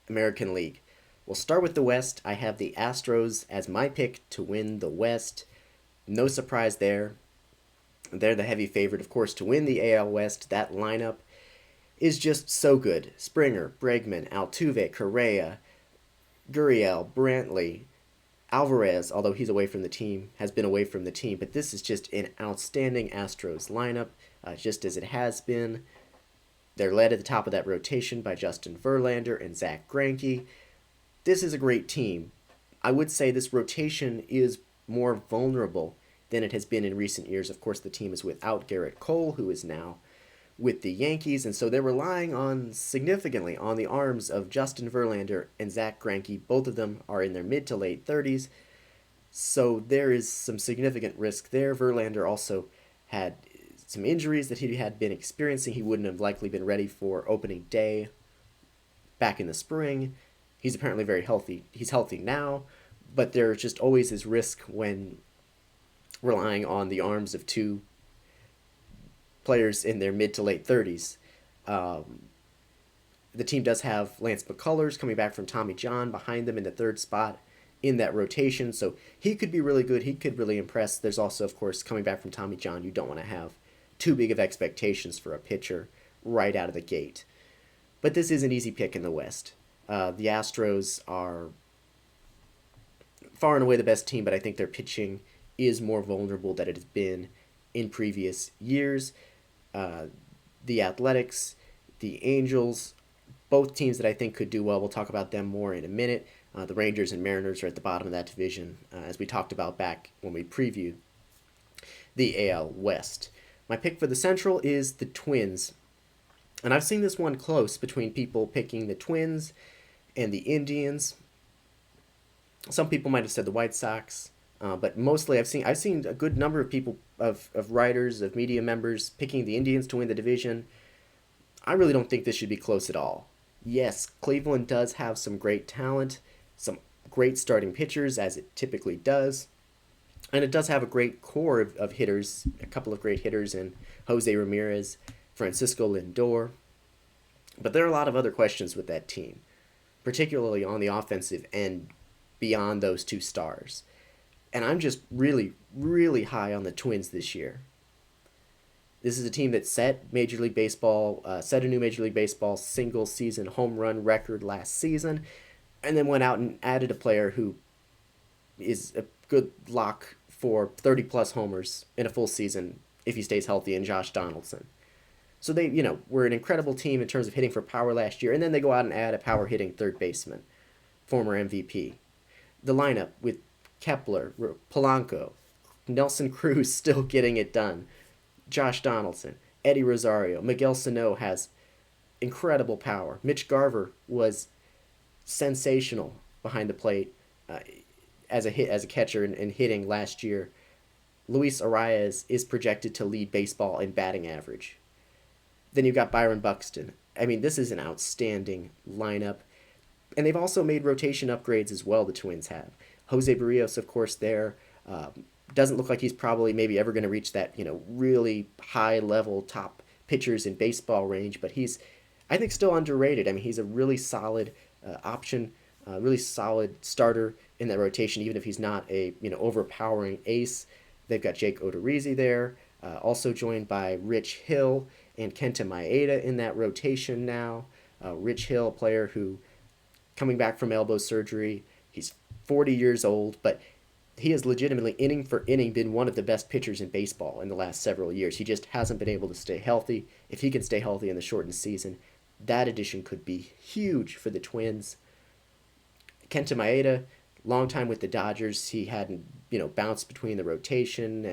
American League. We'll start with the West. I have the Astros as my pick to win the West. No surprise there. They're the heavy favorite, of course, to win the AL West. That lineup is just so good. Springer, Bregman, Altuve, Correa, Gurriel, Brantley, Alvarez, although he's away from the team, has been away from the team. But this is just an outstanding Astros lineup, just as it has been. They're led at the top of that rotation by Justin Verlander and Zach Greinke. This is a great team. I would say this rotation is more vulnerable than it has been in recent years. Of course, the team is without Garrett Cole, who is now with the Yankees, and so they're relying on significantly on the arms of Justin Verlander and Zach Greinke. Both of them are in their mid to late 30s, so there is some significant risk there. Verlander also had some injuries that he had been experiencing. He wouldn't have likely been ready for opening day back in the spring. He's apparently very healthy. He's healthy now, but there's just always this risk when relying on the arms of two players in their mid to late 30s. The team does have Lance McCullers coming back from Tommy John behind them in the third spot in that rotation, so he could be really good. He could really impress. There's also, of course, coming back from Tommy John, you don't want to have too big of expectations for a pitcher right out of the gate. But this is an easy pick in the West. The Astros are far and away the best team, but I think their pitching is more vulnerable than it has been in previous years. The Athletics, the Angels, both teams that I think could do well. We'll talk about them more in a minute. The Rangers and Mariners are at the bottom of that division, as we talked about back when we previewed the AL West. My pick for the Central is the Twins. And I've seen this one close between people picking the Twins and the Indians. Some people might have said the White Sox. But mostly I've seen a good number of people, of writers, of media members, picking the Indians to win the division. I really don't think this should be close at all. Yes, Cleveland does have some great talent, some great starting pitchers, as it typically does. And it does have a great core of hitters, a couple of great hitters in Jose Ramirez, Francisco Lindor. But there are a lot of other questions with that team, particularly on the offensive end beyond those two stars. And I'm just really, really high on the Twins this year. This is a team that set a new Major League Baseball single season home run record last season, and then went out and added a player who is a good lock for 30 plus homers in a full season if he stays healthy, in Josh Donaldson. So they, were an incredible team in terms of hitting for power last year, and then they go out and add a power hitting third baseman, former MVP. The lineup with Kepler, Polanco, Nelson Cruz still getting it done, Josh Donaldson, Eddie Rosario, Miguel Sano has incredible power. Mitch Garver was sensational behind the plate as a catcher and hitting last year. Luis Arias is projected to lead baseball in batting average. Then you've got Byron Buxton. I mean, this is an outstanding lineup. And they've also made rotation upgrades as well, the Twins have. Jose Barrios, of course, there. Doesn't look like he's probably maybe ever going to reach that, really high-level top pitchers in baseball range, but he's, I think, still underrated. I mean, he's a really solid option, really solid starter in that rotation, even if he's not a, overpowering ace. They've got Jake Odorizzi there. Also joined by Rich Hill and Kenta Maeda in that rotation now. Rich Hill, a player who coming back from elbow surgery. He's 40 years old, but he has legitimately, inning for inning, been one of the best pitchers in baseball in the last several years. He just hasn't been able to stay healthy. If he can stay healthy in the shortened season, that addition could be huge for the Twins. Kenta Maeda, long time with the Dodgers, he hadn't bounced between the rotation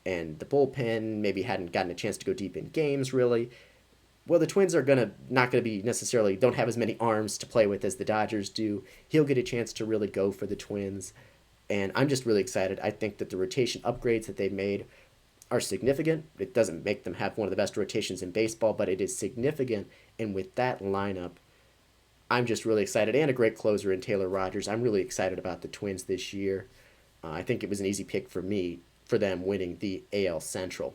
and the bullpen. Maybe hadn't gotten a chance to go deep in games really. Well, the Twins are not gonna be necessarily don't have as many arms to play with as the Dodgers do. He'll get a chance to really go for the Twins, and I'm just really excited. I think that the rotation upgrades that they've made are significant. It doesn't make them have one of the best rotations in baseball, but it is significant. And with that lineup, I'm just really excited, and a great closer in Taylor Rogers. I'm really excited about the Twins this year. I think it was an easy pick for me for them winning the AL Central.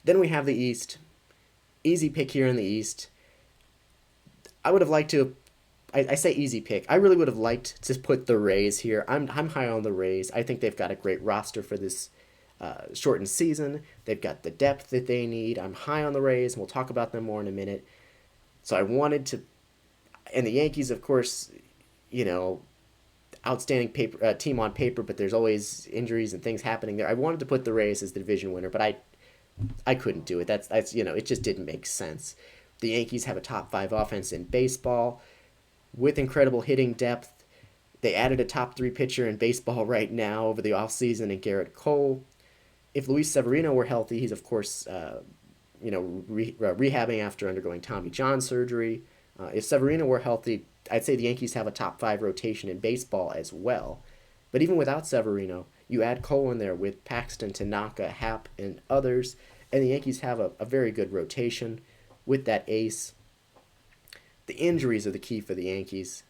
Then we have the East. Easy pick here in the East. I would have liked to. I say easy pick. I really would have liked to put the Rays here. I'm high on the Rays. I think they've got a great roster for this shortened season. They've got the depth that they need. I'm high on the Rays, and we'll talk about them more in a minute. So I wanted to, and the Yankees, of course, outstanding team on paper, but there's always injuries and things happening there. I wanted to put the Rays as the division winner, but I couldn't do it. That's it just didn't make sense. The Yankees have a top 5 offense in baseball with incredible hitting depth. They added a top 3 pitcher in baseball right now over the offseason in Garrett Cole. If Luis Severino were healthy, he's of course rehabbing after undergoing Tommy John surgery. If Severino were healthy, I'd say the Yankees have a top 5 rotation in baseball as well. But even without Severino, you add Cole in there with Paxton, Tanaka, Happ, and others, and the Yankees have a very good rotation with that ace. The injuries are the key for the Yankees.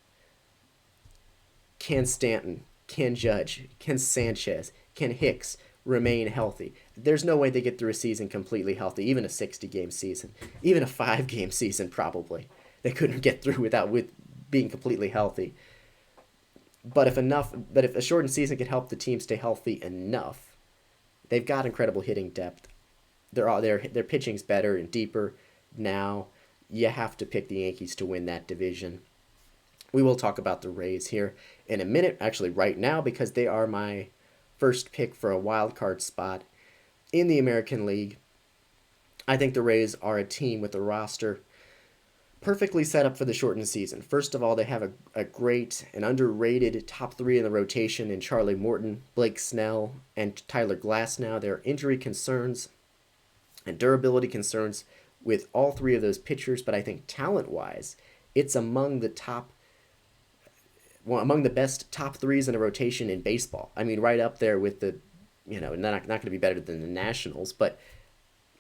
Can Stanton, can Judge, can Sanchez, can Hicks remain healthy? There's no way they get through a season completely healthy, even a 60-game season, even a 5-game season probably. They couldn't get through with being completely healthy. But if a shortened season can help the team stay healthy enough, they've got incredible hitting depth. Their pitching's better and deeper now. You have to pick the Yankees to win that division. We will talk about the Rays here in a minute, actually right now, because they are my first pick for a wild card spot in the American League. I think the Rays are a team with a roster perfectly set up for the shortened season. First of all, they have a great and underrated top 3 in the rotation in Charlie Morton, Blake Snell, and Tyler Glasnow. There are injury concerns and durability concerns with all 3 of those pitchers, but I think talent-wise, it's among the best top 3s in a rotation in baseball. I mean, right up there with the, not going to be better than the Nationals, but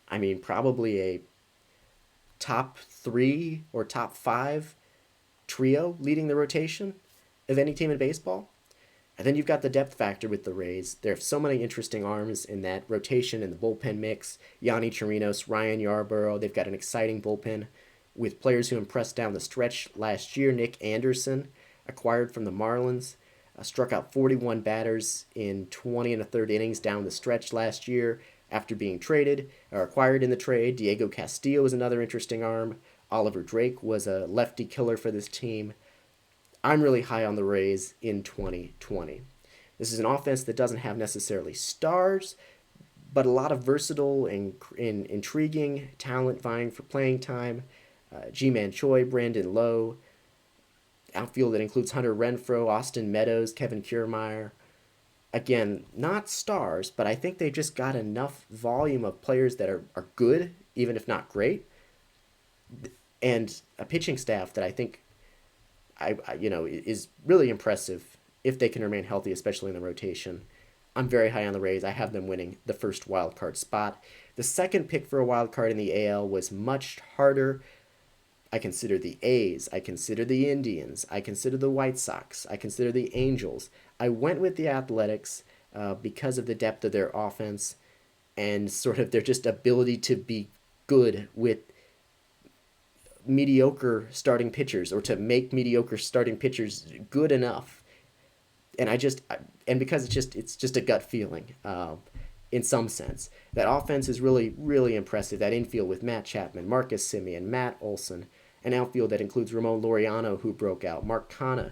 I mean, probably a top 3 or top 5 trio leading the rotation of any team in baseball. And then you've got the depth factor with the Rays. There are so many interesting arms in that rotation and the bullpen mix. Yanni Chirinos, Ryan Yarborough. They've got an exciting bullpen with players who impressed down the stretch last year. Nick Anderson, acquired from the Marlins, struck out 41 batters in 20 1/3 innings down the stretch last year after being traded or acquired in the trade. Diego Castillo is another interesting arm. Oliver Drake was a lefty killer for this team. I'm really high on the Rays in 2020. This is an offense that doesn't have necessarily stars, but a lot of versatile and intriguing talent vying for playing time. Ji-Man Choi, Brandon Lowe. Outfield that includes Hunter Renfroe, Austin Meadows, Kevin Kiermaier. Again, not stars, but I think they just got enough volume of players that are good, even if not great, and a pitching staff that I think is really impressive if they can remain healthy, especially in the rotation. I'm very high on the Rays. I have them winning the first wild card spot. The second pick for a wild card in the AL was much harder. I consider the A's. I consider the Indians. I consider the White Sox. I consider the Angels. I went with the Athletics because of the depth of their offense and sort of their just ability to be good with mediocre starting pitchers, or to make mediocre starting pitchers good enough. And because it's just a gut feeling. in some sense. That offense is really, really impressive. That infield with Matt Chapman, Marcus Semien, Matt Olson, an outfield that includes Ramon Laureano, who broke out, Mark Canha,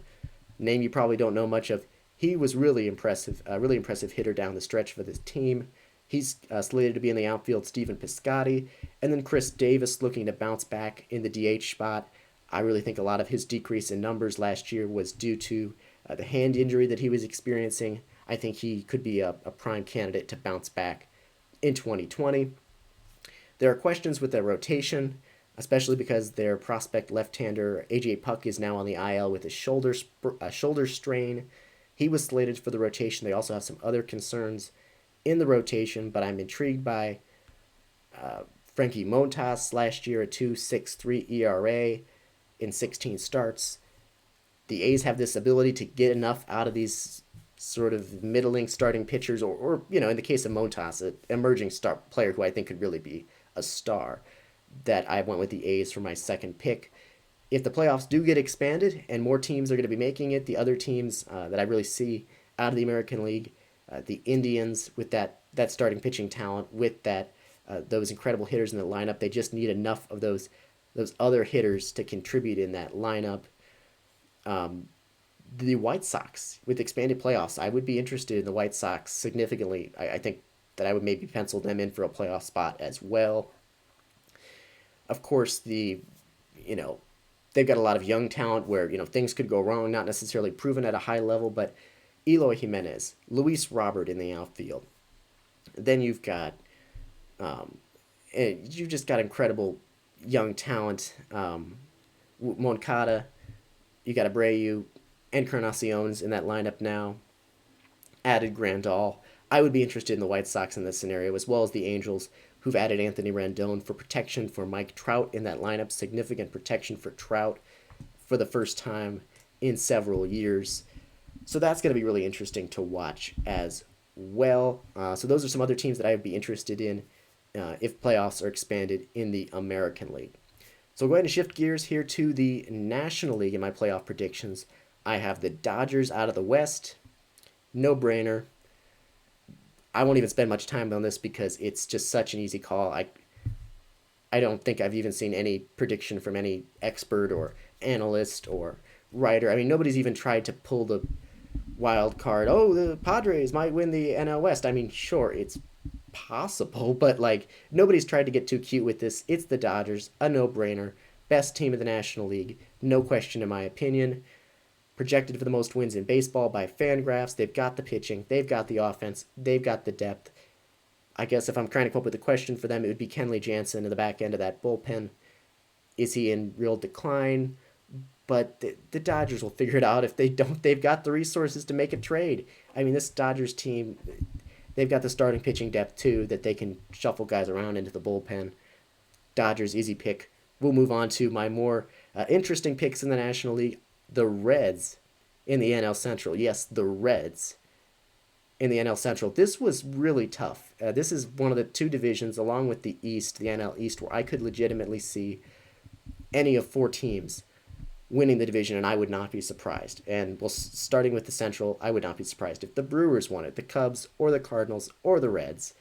name you probably don't know much of. He was really impressive, a really impressive hitter down the stretch for this team. He's slated to be in the outfield, Stephen Piscotty, and then Chris Davis looking to bounce back in the DH spot. I really think a lot of his decrease in numbers last year was due to the hand injury that he was experiencing. I think he could be a prime candidate to bounce back in 2020. There are questions with their rotation, especially because their prospect left-hander AJ Puck is now on the IL with a shoulder strain. He was slated for the rotation. They also have some other concerns in the rotation, but I'm intrigued by Frankie Montas last year, a 2.63 ERA in 16 starts. The A's have this ability to get enough out of these sort of middling starting pitchers, or in the case of Montas, an emerging star player who I think could really be a star, that I went with the A's for my second pick. If the playoffs do get expanded and more teams are going to be making it, the other teams that I really see out of the American League, the Indians with that starting pitching talent, with those incredible hitters in the lineup, they just need enough of those other hitters to contribute in that lineup. The White Sox, with expanded playoffs, I would be interested in the White Sox significantly. I think that I would maybe pencil them in for a playoff spot as well. Of course, they've got a lot of young talent where things could go wrong, not necessarily proven at a high level, but Eloy Jimenez, Luis Robert in the outfield. Then you've got you've just got incredible young talent. Moncada, you got Abreu, Encarnacion's in that lineup now. Added Grandal. I would be interested in the White Sox in this scenario, as well as the Angels, who've added Anthony Rendon for protection for Mike Trout in that lineup. Significant protection for Trout for the first time in several years. So that's going to be really interesting to watch as well. So those are some other teams that I would be interested in if playoffs are expanded in the American League. So we'll go ahead and shift gears here to the National League in my playoff predictions. I have the Dodgers out of the West. No brainer. I won't even spend much time on this because it's just such an easy call. I don't think I've even seen any prediction from any expert or analyst or writer. I mean, nobody's even tried to pull the wild card. Oh, the Padres might win the NL West. I mean, sure, it's possible, but nobody's tried to get too cute with this. It's the Dodgers, a no-brainer. Best team in the National League, no question in my opinion. Projected for the most wins in baseball by Fangraphs. They've got the pitching, they've got the offense, they've got the depth. I guess if I'm trying to come up with a question for them, it would be Kenley Jansen in the back end of that bullpen. Is he in real decline? But the Dodgers will figure it out. If they don't, they've got the resources to make a trade. I mean, this Dodgers team, they've got the starting pitching depth too, that they can shuffle guys around into the bullpen. Dodgers, easy pick. We'll move on to my more interesting picks in the National League. The Reds in the NL Central. Yes, the Reds in the NL Central. This was really tough. This is one of the two divisions, along with the East, the NL East, where I could legitimately see any of four teams winning the division, and I would not be surprised. And starting with the Central, I would not be surprised if the Brewers won it, the Cubs, or the Cardinals, or the Reds.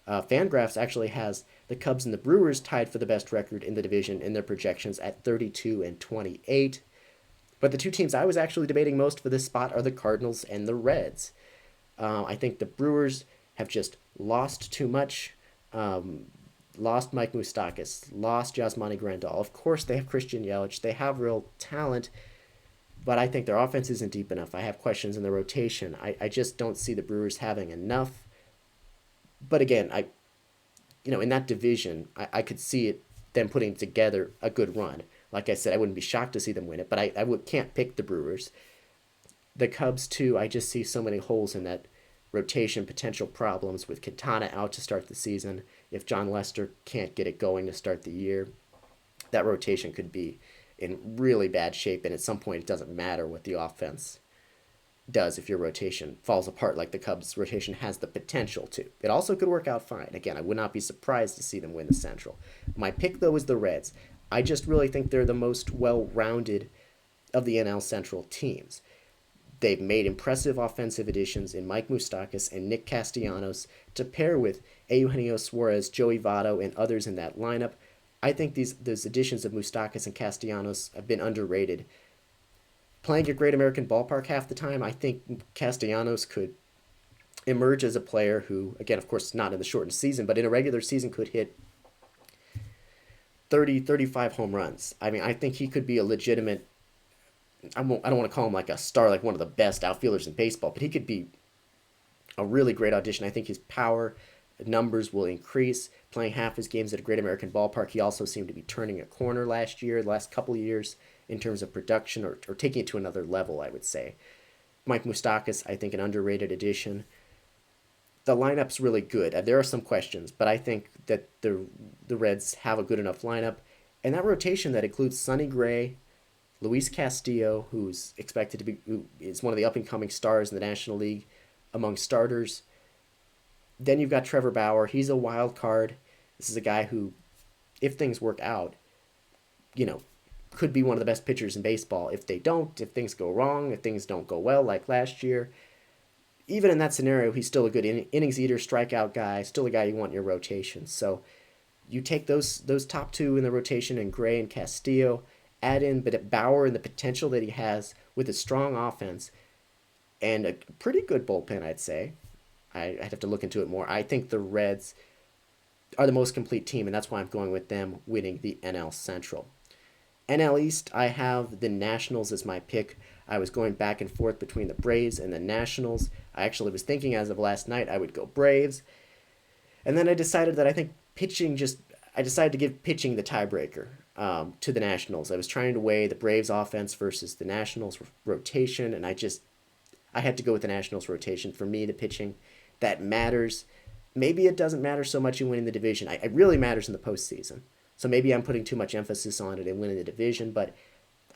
Fangraphs actually has the Cubs and the Brewers tied for the best record in the division in their projections at 32 and 28. But the two teams I was actually debating most for this spot are the Cardinals and the Reds. I think the Brewers have just lost too much. Lost Mike Moustakas, lost Yasmani Grandal. Of course, they have Christian Yelich. They have real talent, but I think their offense isn't deep enough. I have questions in the rotation. I just don't see the Brewers having enough. But again, in that division, I could see them putting together a good run. Like I said, I wouldn't be shocked to see them win it, but I can't pick the Brewers. The Cubs, too, I just see so many holes in that rotation, potential problems with Quintana out to start the season. If John Lester can't get it going to start the year, that rotation could be in really bad shape, and at some point it doesn't matter what the offense does if your rotation falls apart like the Cubs' rotation has the potential to. It also could work out fine. Again, I would not be surprised to see them win the Central. My pick, though, is the Reds. I just really think they're the most well-rounded of the NL Central teams. They've made impressive offensive additions in Mike Moustakas and Nick Castellanos to pair with Eugenio Suarez, Joey Votto, and others in that lineup. I think those additions of Moustakas and Castellanos have been underrated. Playing at Great American Ballpark half the time, I think Castellanos could emerge as a player who, again, of course, not in the shortened season, but in a regular season could hit 30, 35 home runs. I mean, I think he could be a legitimate, I don't want to call him like a star, like one of the best outfielders in baseball, but he could be a really great audition. I think his power numbers will increase. Playing half his games at a Great American Ballpark, he also seemed to be turning a corner last year, the last couple of years, in terms of production or taking it to another level, I would say. Mike Moustakas, I think, an underrated addition. The lineup's really good. There are some questions, but I think that the Reds have a good enough lineup. And that rotation that includes Sonny Gray, Luis Castillo, who is one of the up and coming stars in the National League among starters. Then you've got Trevor Bauer. He's a wild card. This is a guy who, if things work out, could be one of the best pitchers in baseball. If they don't, if things go wrong, if things don't go well like last year, even in that scenario, he's still a good innings eater, strikeout guy, still a guy you want in your rotation. So you take those top two in the rotation and Gray and Castillo, add in Bauer and the potential that he has with a strong offense and a pretty good bullpen, I'd say. I'd have to look into it more. I think the Reds are the most complete team, and that's why I'm going with them winning the NL Central. NL East, I have the Nationals as my pick. I was going back and forth between the Braves and the Nationals. I actually was thinking as of last night I would go Braves. And then I decided that I think I decided to give pitching the tiebreaker to the Nationals. I was trying to weigh the Braves offense versus the Nationals rotation, and I had to go with the Nationals rotation. For me, the pitching, that matters. Maybe it doesn't matter so much in winning the division. It really matters in the postseason. So maybe I'm putting too much emphasis on it in winning the division, but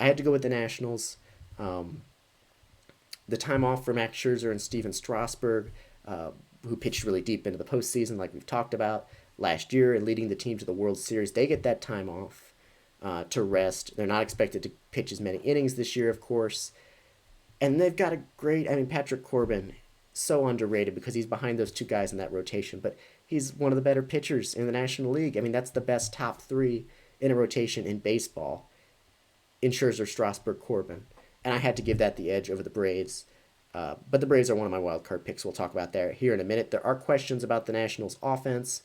I had to go with the Nationals. The time off for Max Scherzer and Steven Strasburg, who pitched really deep into the postseason, like we've talked about last year, and leading the team to the World Series, they get that time off to rest. They're not expected to pitch as many innings this year, of course. And they've got Patrick Corbin, so underrated because he's behind those two guys in that rotation, but he's one of the better pitchers in the National League. I mean, that's the best top three in a rotation in baseball, in Scherzer, Strasburg, Corbin. And I had to give that the edge over the Braves. But the Braves are one of my wild card picks. We'll talk about that here in a minute. There are questions about the Nationals' offense.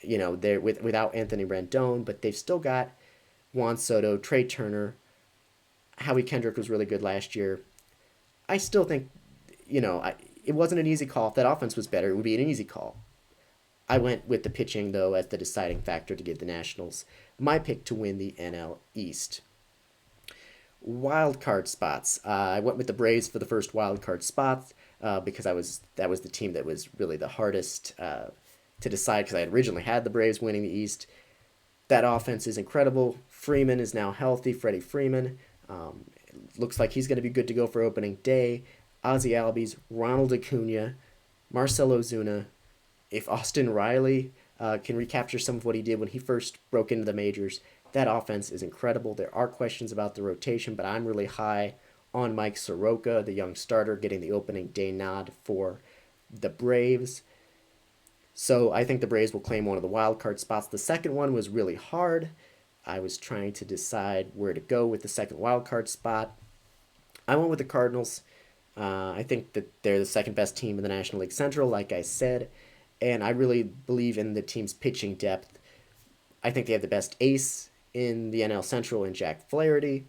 They're without Anthony Rendon, but they've still got Juan Soto, Trey Turner. Howie Kendrick was really good last year. I still think, it wasn't an easy call. If that offense was better, it would be an easy call. I went with the pitching, though, as the deciding factor to give the Nationals my pick to win the NL East. Wild card spots. I went with the Braves for the first wild card spot because that was the team that was really the hardest to decide because I had originally had the Braves winning the East. That offense is incredible. Freeman is now healthy, Freddie Freeman. Looks like he's going to be good to go for opening day. Ozzie Albies, Ronald Acuna, Marcell Ozuna. If Austin Riley can recapture some of what he did when he first broke into the majors, that offense is incredible. There are questions about the rotation, but I'm really high on Mike Soroka, the young starter, getting the opening day nod for the Braves. So I think the Braves will claim one of the wild card spots. The second one was really hard. I was trying to decide where to go with the second wild card spot. I went with the Cardinals. I think that they're the second best team in the National League Central, like I said, and I really believe in the team's pitching depth. I think they have the best ace in the NL Central in Jack Flaherty.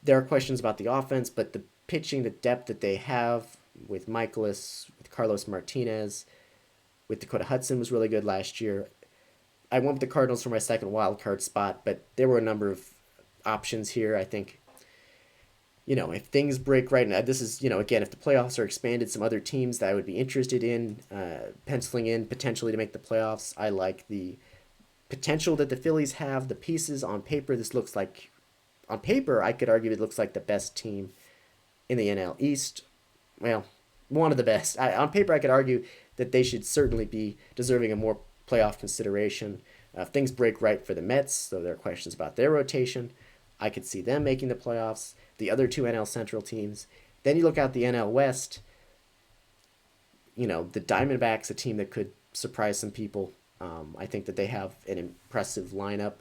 There are questions about the offense, but the pitching, the depth that they have with Michaelis, with Carlos Martinez, with Dakota Hudson was really good last year. I went with the Cardinals for my second wild card spot, but there were a number of options here. I think, if things break right, and this is, again, if the playoffs are expanded, some other teams that I would be interested in penciling in potentially to make the playoffs. I like the potential that the Phillies have, the pieces on paper. On paper, I could argue it looks like the best team in the NL East. Well, one of the best. On paper, I could argue that they should certainly be deserving of more playoff consideration. If things break right for the Mets, though there are questions about their rotation, I could see them making the playoffs. the other two NL Central teams. Then you look out the NL West. The Diamondbacks, a team that could surprise some people. I think that they have an impressive lineup.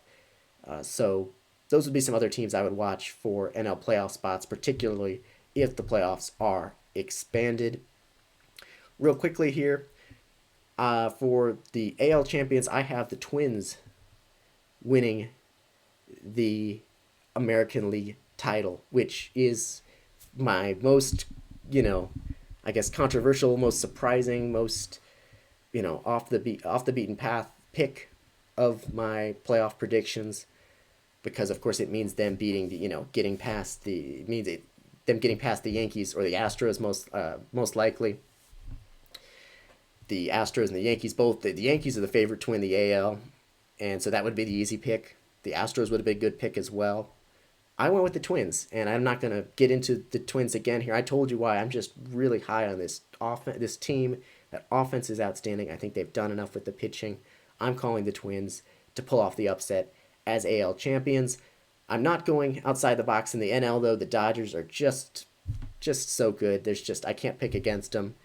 So those would be some other teams I would watch for NL playoff spots, particularly if the playoffs are expanded. Real quickly here, for the AL champions, I have the Twins winning the American League title, which is my most, I guess controversial, most surprising, most, off the beaten path pick of my playoff predictions, because of course it means them beating the, getting past the, it means it, them getting past the Yankees or the Astros most likely. The Astros and the Yankees both. The Yankees are the favorite to win the AL, and so that would be the easy pick. The Astros would have been a good pick as well. I went with the Twins, and I'm not going to get into the Twins again here. I told you why. I'm just really high on this team. That offense is outstanding. I think they've done enough with the pitching. I'm calling the Twins to pull off the upset as AL champions. I'm not going outside the box in the NL though. The Dodgers are just so good. I can't pick against them.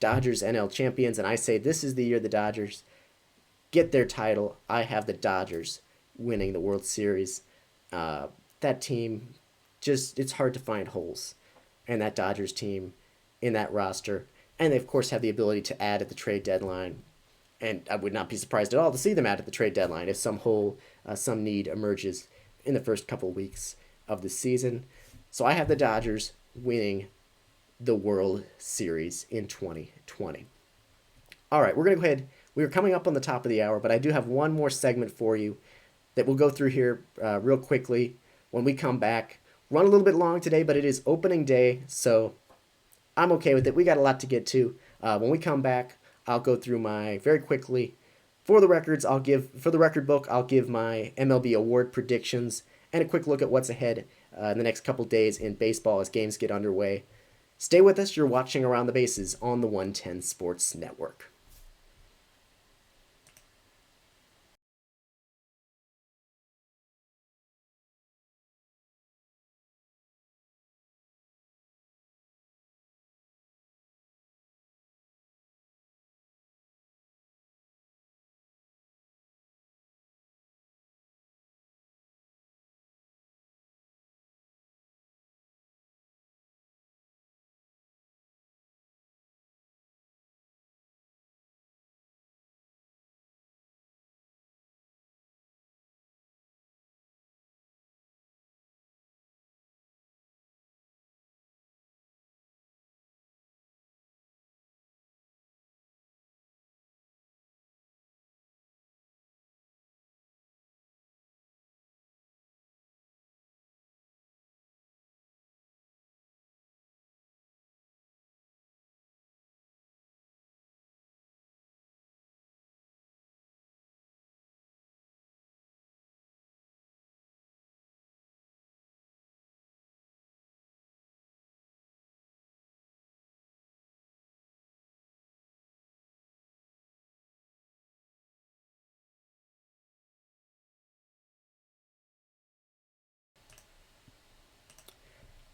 Dodgers NL champions, and I say this is the year the Dodgers get their title. I have the Dodgers winning the World Series. That team, it's hard to find holes in that Dodgers team, in that roster. And they, of course, have the ability to add at the trade deadline. And I would not be surprised at all to see them add at the trade deadline if some hole, some need emerges in the first couple weeks of the season. So I have the Dodgers winning the World Series in 2020. All right, we're going to go ahead. We are coming up on the top of the hour, but I do have one more segment for you that we'll go through here real quickly when we come back. Run a little bit long today, but it is opening day, so I'm okay with it. We got a lot to get to. When we come back, I'll go through very quickly. For the record book, I'll give my MLB award predictions and a quick look at what's ahead in the next couple days in baseball as games get underway. Stay with us. You're watching Around the Bases on the 110 Sports Network.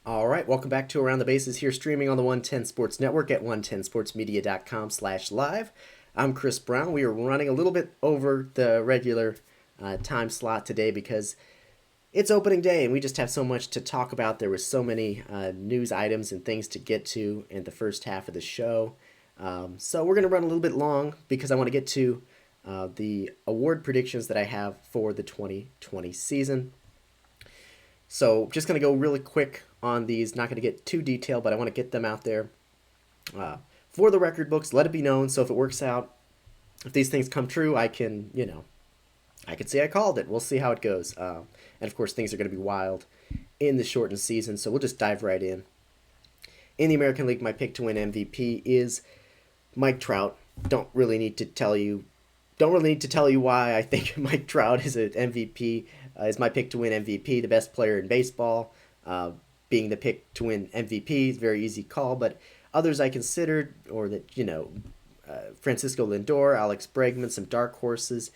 All right, welcome back to Around the Bases here, streaming on the 110 Sports Network at 110sportsmedia.com/live. I'm Chris Brown. We are running a little bit over the regular time slot today because it's opening day and we just have so much to talk about. There was so many news items and things to get to in the first half of the show. So we're going to run a little bit long because I want to get to the award predictions that I have for the 2020 season. So just going to go really quick on these. Not going to get too detailed, but I want to get them out there. For the record books, let it be known. So if it works out, if these things come true, I can say I called it. We'll see how it goes. And of course, things are going to be wild in the shortened season. So we'll just dive right in. In the American League, my pick to win MVP is Mike Trout. Don't really need to tell you why I think Mike Trout is an MVP. Is my pick to win MVP, the best player in baseball. Being the pick to win MVP is a very easy call, but others I considered, or that, Francisco Lindor, Alex Bregman, some dark horses,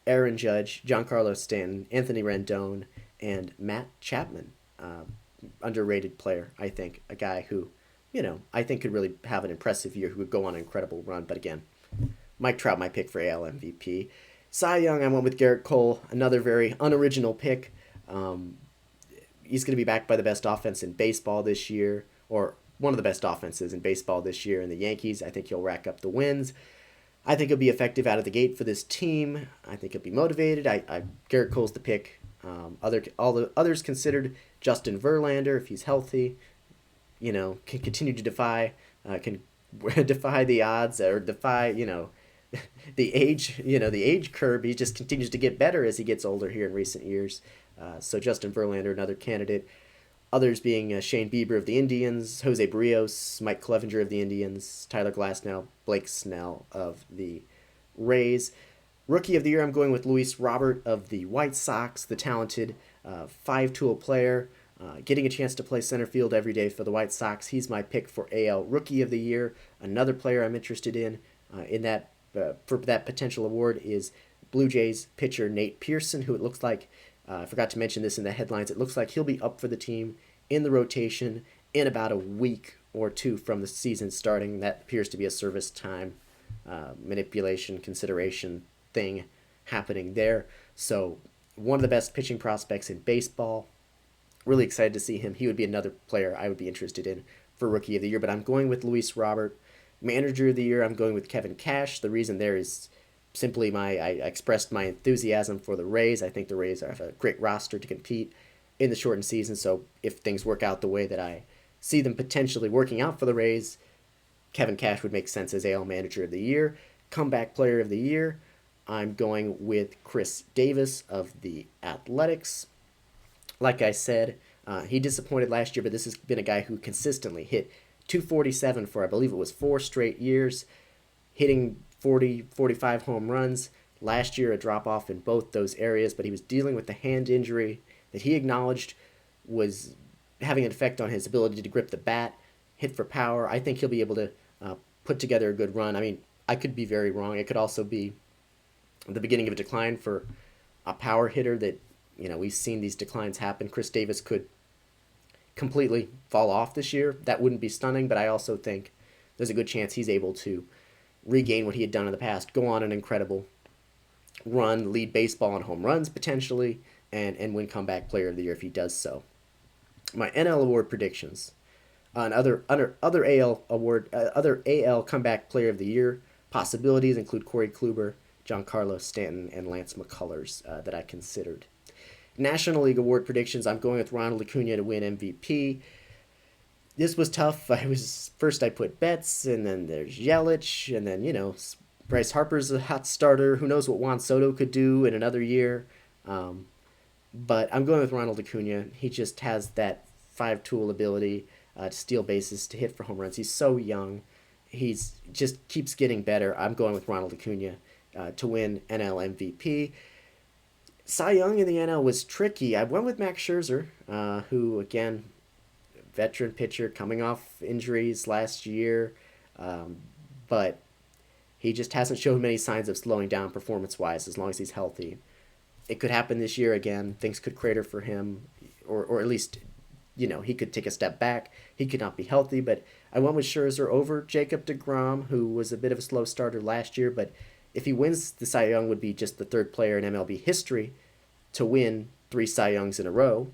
Aaron Judge, Giancarlo Stanton, Anthony Rendon, and Matt Chapman. underrated player, I think. A guy who, I think could really have an impressive year, who would go on an incredible run. But again, Mike Trout, my pick for AL MVP. Cy Young, I went with Garrett Cole, another very unoriginal pick. Um, he's going to be backed by the best offense in baseball this year, or one of the best offenses in baseball this year in the Yankees. I think he'll rack up the wins. I think he'll be effective out of the gate for this team. I think he'll be motivated. Garrett Cole's the pick. All the others considered, Justin Verlander, if he's healthy, can continue to can defy the odds, or defy, the age curve. He just continues to get better as he gets older here in recent years. So Justin Verlander, another candidate. Others being Shane Bieber of the Indians, Jose Barrios, Mike Clevenger of the Indians, Tyler Glasnow, Blake Snell of the Rays. Rookie of the Year, I'm going with Luis Robert of the White Sox, the talented five-tool player, getting a chance to play center field every day for the White Sox. He's my pick for AL Rookie of the Year. Another player I'm interested in that for that potential award is Blue Jays pitcher Nate Pearson, who it looks like, I forgot to mention this in the headlines, it looks like he'll be up for the team in the rotation in about a week or two from the season starting. That appears to be a service time manipulation consideration thing happening there. So one of the best pitching prospects in baseball. Really excited to see him. He would be another player I would be interested in for Rookie of the Year, but I'm going with Luis Robert. Manager of the Year, I'm going with Kevin Cash. The reason there is simply I expressed my enthusiasm for the Rays. I think the Rays have a great roster to compete in the shortened season, so if things work out the way that I see them potentially working out for the Rays, Kevin Cash would make sense as AL Manager of the Year. Comeback Player of the Year, I'm going with Chris Davis of the Athletics. Like I said, he disappointed last year, but this has been a guy who consistently hit 247 for, I believe it was 4 straight years, hitting 40, 45 home runs. Last year, a drop-off in both those areas, but he was dealing with the hand injury that he acknowledged was having an effect on his ability to grip the bat, hit for power. I think he'll be able to put together a good run. I mean, I could be very wrong. It could also be the beginning of a decline for a power hitter that, we've seen these declines happen. Chris Davis could completely fall off this year. That wouldn't be stunning, but I also think there's a good chance he's able to regain what he had done in the past, go on an incredible run, lead baseball in home runs potentially, and win Comeback Player of the Year if he does so. My NL award predictions. Other AL Comeback Player of the Year possibilities include Corey Kluber, Giancarlo Stanton, and Lance McCullers that I considered. National League award predictions, I'm going with Ronald Acuna to win MVP. This was tough. I put Betts, and then there's Yelich, and then, Bryce Harper's a hot starter. Who knows what Juan Soto could do in another year. But I'm going with Ronald Acuna. He just has that five-tool ability to steal bases, to hit for home runs. He's so young. He's just keeps getting better. I'm going with Ronald Acuna to win NL MVP. Cy Young in the NL was tricky. I went with Max Scherzer, who, again, veteran pitcher coming off injuries last year, but he just hasn't shown many signs of slowing down performance-wise as long as he's healthy. It could happen this year again. Things could crater for him, or at least, he could take a step back. He could not be healthy, but I went with Scherzer over Jacob deGrom, who was a bit of a slow starter last year, but if he wins, the Cy Young would be just the third player in MLB history to win 3 Cy Youngs in a row.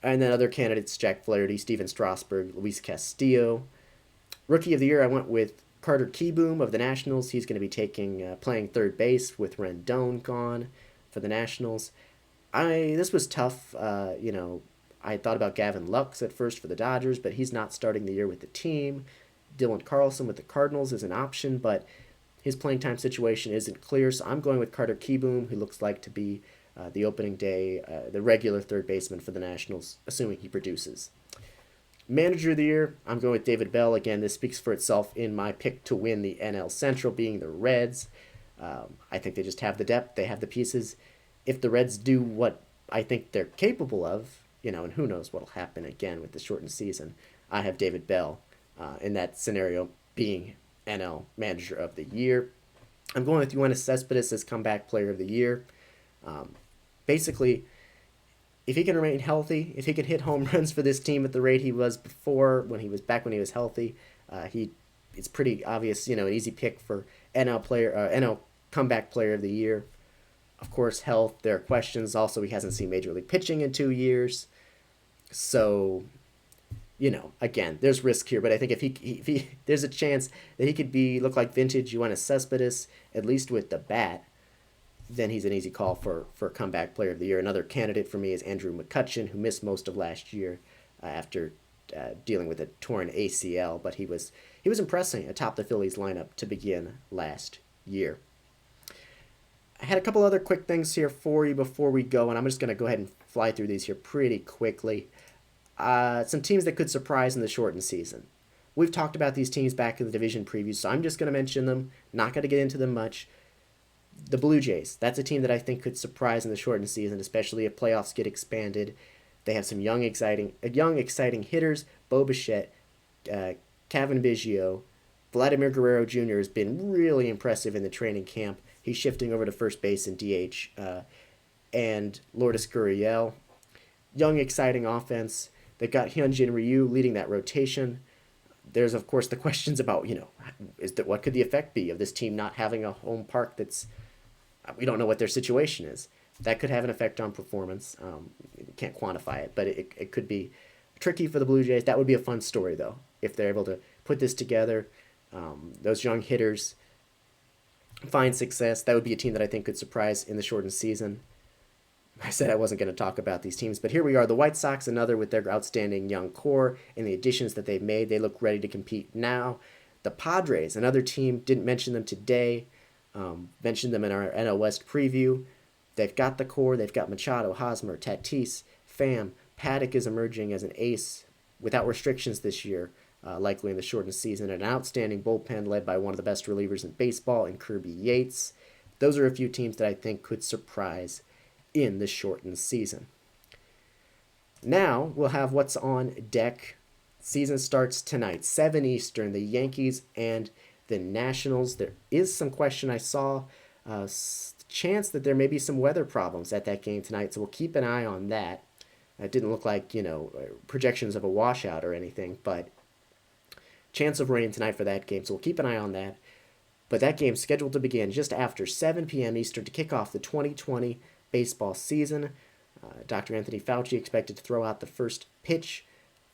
And then other candidates, Jack Flaherty, Steven Strasburg, Luis Castillo. Rookie of the Year, I went with Carter Kieboom of the Nationals. He's going to be playing third base with Rendon gone for the Nationals. This was tough. I thought about Gavin Lux at first for the Dodgers, but he's not starting the year with the team. Dylan Carlson with the Cardinals is an option, but his playing time situation isn't clear, so I'm going with Carter Kieboom, who looks like to be the opening day, the regular third baseman for the Nationals, assuming he produces. Manager of the Year, I'm going with David Bell. Again, this speaks for itself in my pick to win the NL Central, being the Reds. I think they just have the depth, they have the pieces. If the Reds do what I think they're capable of, and who knows what'll happen again with the shortened season, I have David Bell in that scenario being NL Manager of the Year. I'm going with Yoenis Cespedes as Comeback Player of the Year. Basically, If he can remain healthy, if he can hit home runs for this team at the rate he was before, when he was healthy, he it's pretty obvious, an easy pick for NL comeback player of the year. Of course, health, there are questions. Also, he hasn't seen major league pitching in 2 years. So, again, there's risk here, but I think if he there's a chance that he could look like vintage Yoenis Cespedes, at least with the bat, then he's an easy call for comeback player of the year. Another candidate for me is Andrew McCutchen, who missed most of last year after dealing with a torn ACL, but he was impressing atop the Phillies lineup to begin last year. I had a couple other quick things here for you before we go, and I'm just going to go ahead and fly through these here pretty quickly. Some teams that could surprise in the shortened season. We've talked about these teams back in the division preview, so I'm just going to mention them, not going to get into them much. The Blue Jays, that's a team that I think could surprise in the shortened season, especially if playoffs get expanded. They have some young, exciting hitters. Bo Bichette, Kevin Biggio, Vladimir Guerrero Jr. has been really impressive in the training camp. He's shifting over to first base and DH. And Lourdes Gurriel. Young, exciting offense. They've got Hyunjin Ryu leading that rotation. There's, of course, the questions about, what could the effect be of this team not having a home park we don't know what their situation is. That could have an effect on performance. Can't quantify it, but it could be tricky for the Blue Jays. That would be a fun story, though, if they're able to put this together. Those young hitters find success. That would be a team that I think could surprise in the shortened season. I said I wasn't going to talk about these teams, but here we are. The White Sox, another with their outstanding young core and the additions that they've made. They look ready to compete now. The Padres, another team, didn't mention them today. Mentioned them in our NL West preview. They've got the core. They've got Machado, Hosmer, Tatis, Pham. Paddock is emerging as an ace without restrictions this year, likely in the shortened season. An outstanding bullpen led by one of the best relievers in baseball in Kirby Yates. Those are a few teams that I think could surprise in the shortened season. Now we'll have what's on deck. Season starts tonight, 7 Eastern, the Yankees and the Nationals. There is some question. I saw chance that there may be some weather problems at that game tonight, so we'll keep an eye on that. It didn't look like, projections of a washout or anything, but chance of rain tonight for that game, so we'll keep an eye on that. But that game's scheduled to begin just after 7 p.m. Eastern to kick off the 2020 baseball season. Dr. Anthony Fauci expected to throw out the first pitch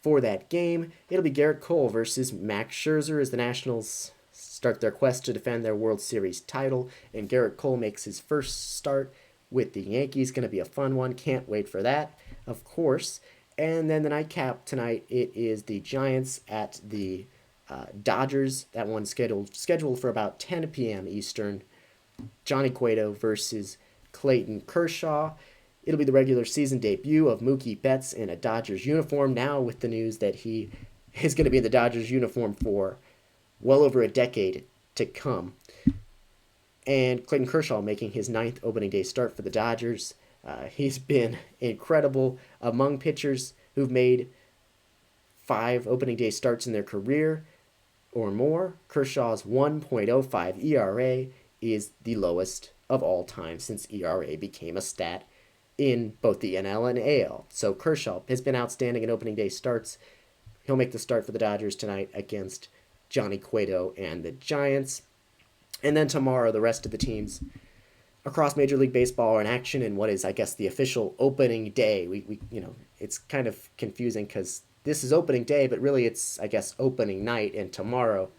for that game. It'll be Garrett Cole versus Max Scherzer as the Nationals start their quest to defend their World Series title, and Garrett Cole makes his first start with the Yankees. Going to be a fun one. Can't wait for that, of course. And then the nightcap tonight, it is the Giants at the Dodgers. That one's scheduled for about 10 p.m. Eastern. Johnny Cueto versus Clayton Kershaw. It'll be the regular season debut of Mookie Betts in a Dodgers uniform, now with the news that he is going to be in the Dodgers uniform for well over a decade to come. And Clayton Kershaw making his 9th opening day start for the Dodgers. He's been incredible among pitchers who've made 5 opening day starts in their career or more. Kershaw's 1.05 ERA is the lowest of all time since ERA became a stat in both the NL and AL. So Kershaw has been outstanding in opening day starts. He'll make the start for the Dodgers tonight against Johnny Cueto and the Giants. And then tomorrow, the rest of the teams across Major League Baseball are in action in what is, I guess, the official opening day. We it's kind of confusing because this is opening day, but really it's, I guess, opening night, and tomorrow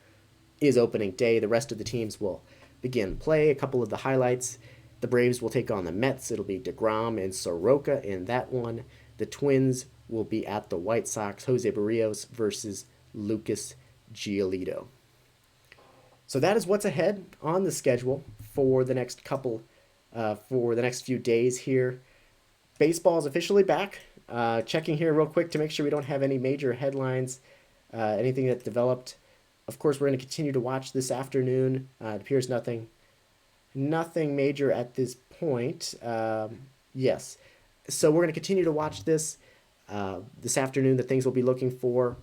is opening day. The rest of the teams will begin play. A couple of the highlights: the Braves will take on the Mets. It'll be DeGrom and Soroka in that one. The Twins will be at the White Sox. Jose Barrios versus Lucas Giolito. So that is what's ahead on the schedule for the next few days here. Baseball is officially back. Checking here real quick to make sure we don't have any major headlines, anything that developed. Of course, we're going to continue to watch this afternoon. It appears nothing major at this point. Yes. So we're going to continue to watch this afternoon. The things we'll be looking for: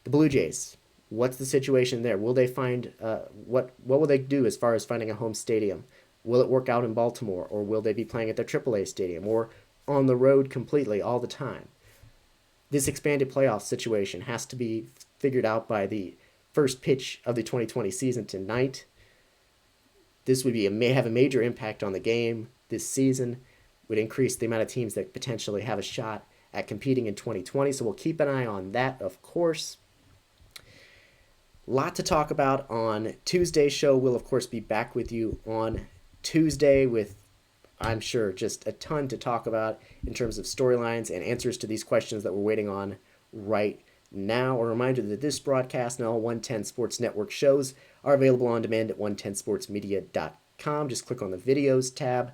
the Blue Jays. What's the situation there? Will they find what will they do as far as finding a home stadium? Will it work out in Baltimore, or will they be playing at their AAA stadium? Or on the road completely all the time. This expanded playoff situation has to be figured out by the first pitch of the 2020 season tonight. This would may have a major impact on the game this season, would increase the amount of teams that potentially have a shot at competing in 2020. So we'll keep an eye on that, of course. Lot to talk about on Tuesday's show. We'll, of course, be back with you on Tuesday with, I'm sure, just a ton to talk about in terms of storylines and answers to these questions that we're waiting on right now. A reminder that this broadcast and all 110 Sports Network shows are available on demand at 110sportsmedia.com. Just click on the videos tab.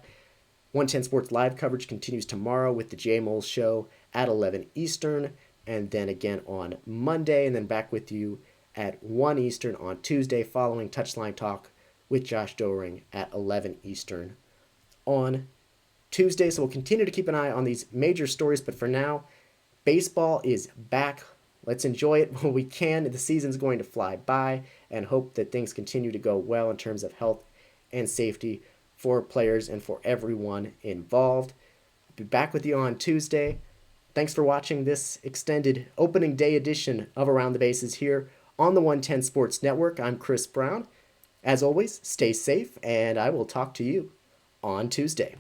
110 Sports live coverage continues tomorrow with the J Moles show at 11 Eastern, and then again on Monday, and then back with you at 1 Eastern on Tuesday following Touchline Talk with Josh Doering at 11 Eastern on Tuesday. So we'll continue to keep an eye on these major stories, but for now, baseball is back. Let's enjoy it while we can. The season's going to fly by, and hope that things continue to go well in terms of health and safety for players and for everyone involved. I'll be back with you on Tuesday. Thanks for watching this extended opening day edition of Around the Bases here on the 110 Sports Network. I'm Chris Brown. As always, stay safe, and I will talk to you on Tuesday.